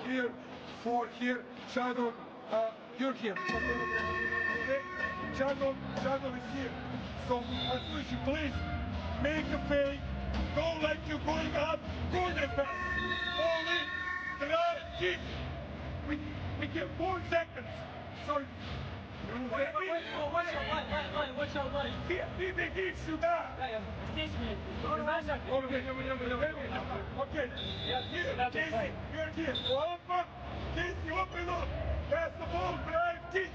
here, 4 here, Shadow, you're here. Okay? Shadow is here. So, Asushi, please, make a fake. Don't like you going up, going back. Only try kick. We get 4 seconds. Sorry. What's your line? Ты беги сюда! Здесь мне. Okay. Casey, you're here. Casey, open up. Pass the ball, drive, kick.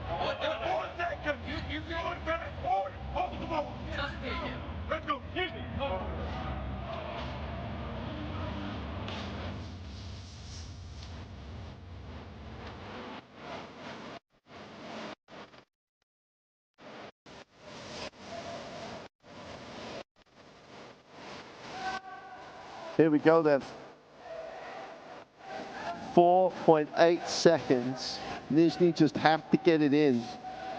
4 seconds. You going back forward. Hold the ball. Let's go. Hit me. Here we go then. 4.8 seconds. Nizhny just have to get it in.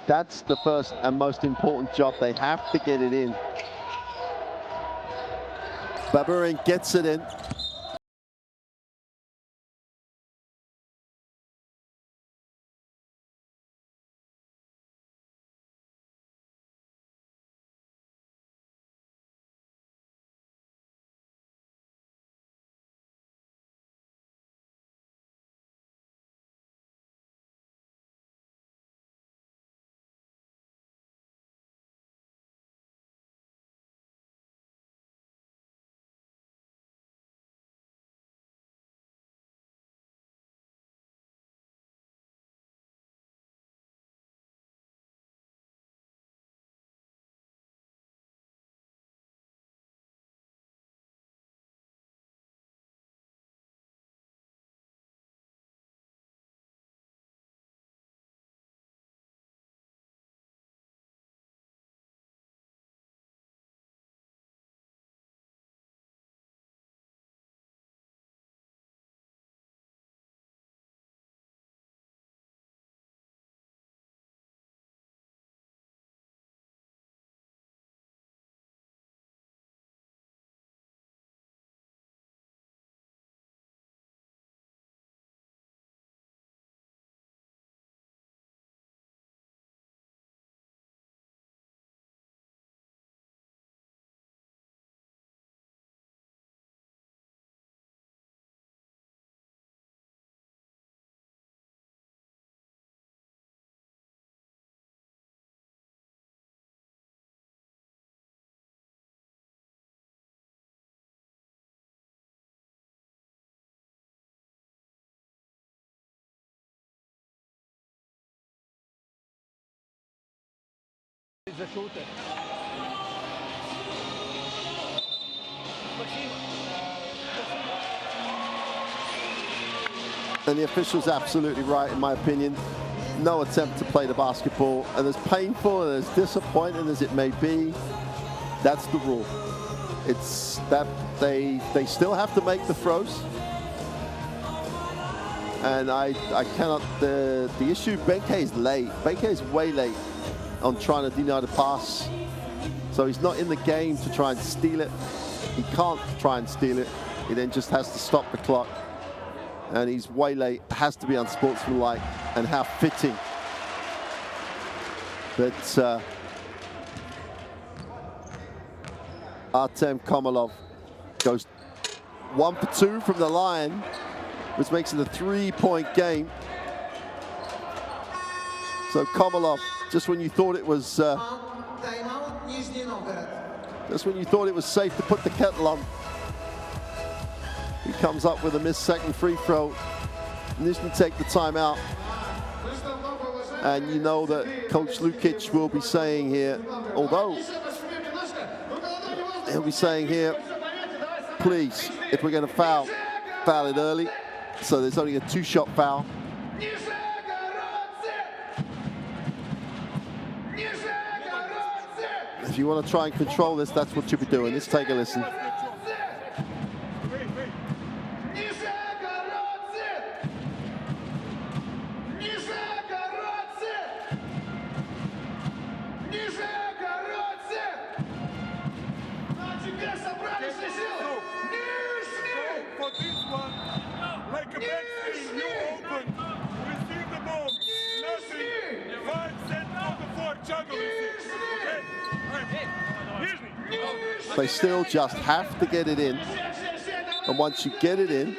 That's the first and most important job. They have to get it in. Baburin gets it in. the shooter. And the official's absolutely right, in my opinion. No attempt to play the basketball. And as painful and as disappointing as it may be, that's the rule. It's that they still have to make the throws. And I cannot, the issue, Benkei is late. Benkei is way late on trying to deny the pass. So he's not in the game to try and steal it. He can't try and steal it. He then just has to stop the clock. And he's way late, has to be unsportsmanlike, and how fitting that Artem Komalov goes 1 for 2 from the line, which makes it a 3-point game. So Komalov, just when you thought it was safe to put the kettle on, he comes up with a missed second free throw. Nizhny take the timeout. And you know that Coach Lukic will be saying here, although he'll be saying here, please, if we're going to foul it early. So there's only a 2-shot foul. If you want to try and control this, that's what you'll be doing. Let's take a listen. They still just have to get it in. And once you get it in,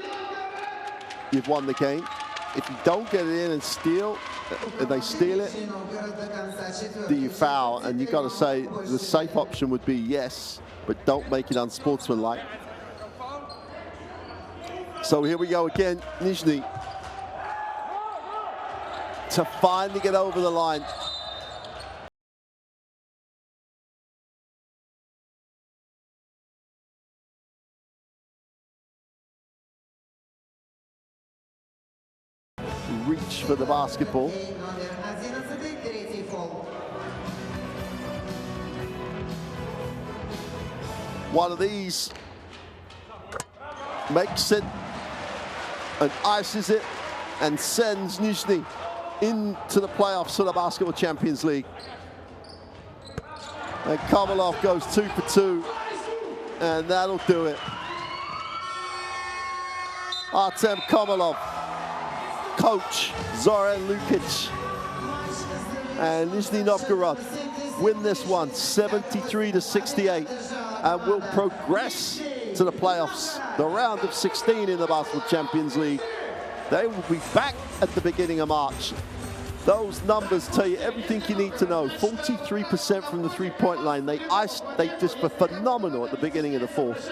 you've won the game. If you don't get it in and they steal it, do you foul? And you've got to say the safe option would be yes, but don't make it unsportsmanlike. So here we go again, Nizhny to finally get over the line. Reach for the basketball. One of these makes it and ices it and sends Nizhny into the playoffs of the Basketball Champions League. And Komalov goes 2 for 2, and that'll do it. Artem Komalov, coach Zoran Lukic, and Nizhny Novgorod win this one 73-68 and will progress to the playoffs, the round of 16 in the Basketball Champions League. They will be back at the beginning of March. Those numbers tell you everything you need to know. 43% from the three-point line. They just were phenomenal at the beginning of the fourth.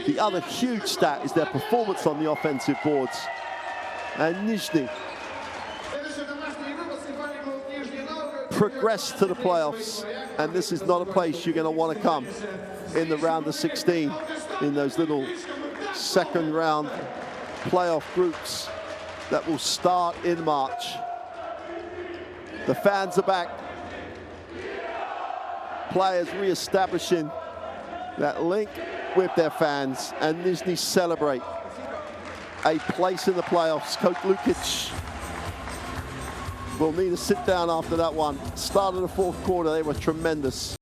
The other huge stat is their performance on the offensive boards. And Nizhny progressed to the playoffs. And this is not a place you're going to want to come in the round of 16, in those little second round playoff groups that will start in March. The fans are back. Players re-establishing that link with their fans, and Nizhny celebrate a place in the playoffs. Coach Lukic will need to sit down after that one. Start of the fourth quarter, they were tremendous.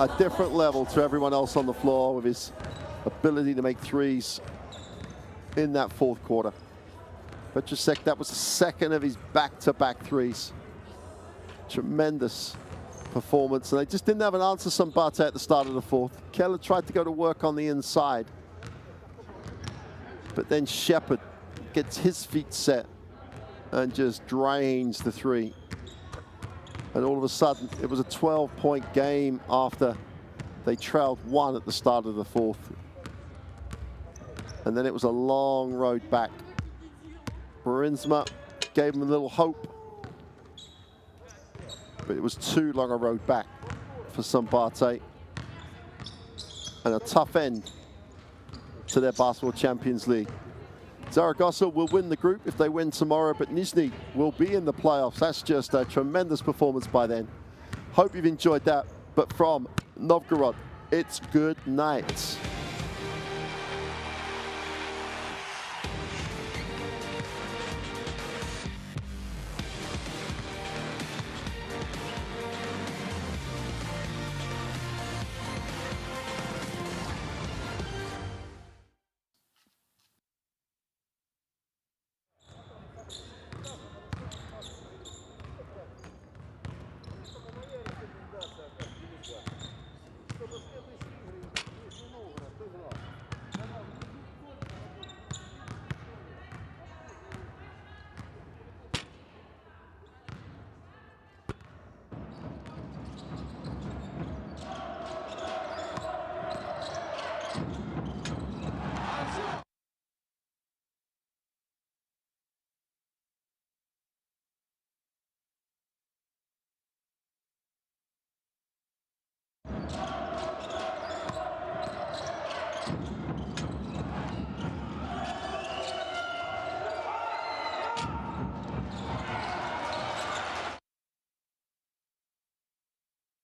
a different level to everyone else on the floor with his ability to make threes in that fourth quarter. Petrusek, that was the second of his back-to-back threes. Tremendous performance, and they just didn't have an answer. Szombathely at the start of the fourth. Keller tried to go to work on the inside, but then Shepard gets his feet set and just drains the three. And all of a sudden, it was a 12-point game after they trailed one at the start of the fourth. And then it was a long road back. Marinsma gave him a little hope, but it was too long a road back for Szombathely. And a tough end to their Basketball Champions League. Zaragoza will win the group if they win tomorrow, but Nizhny will be in the playoffs. That's just a tremendous performance by then. Hope you've enjoyed that. But from Novgorod, it's good night.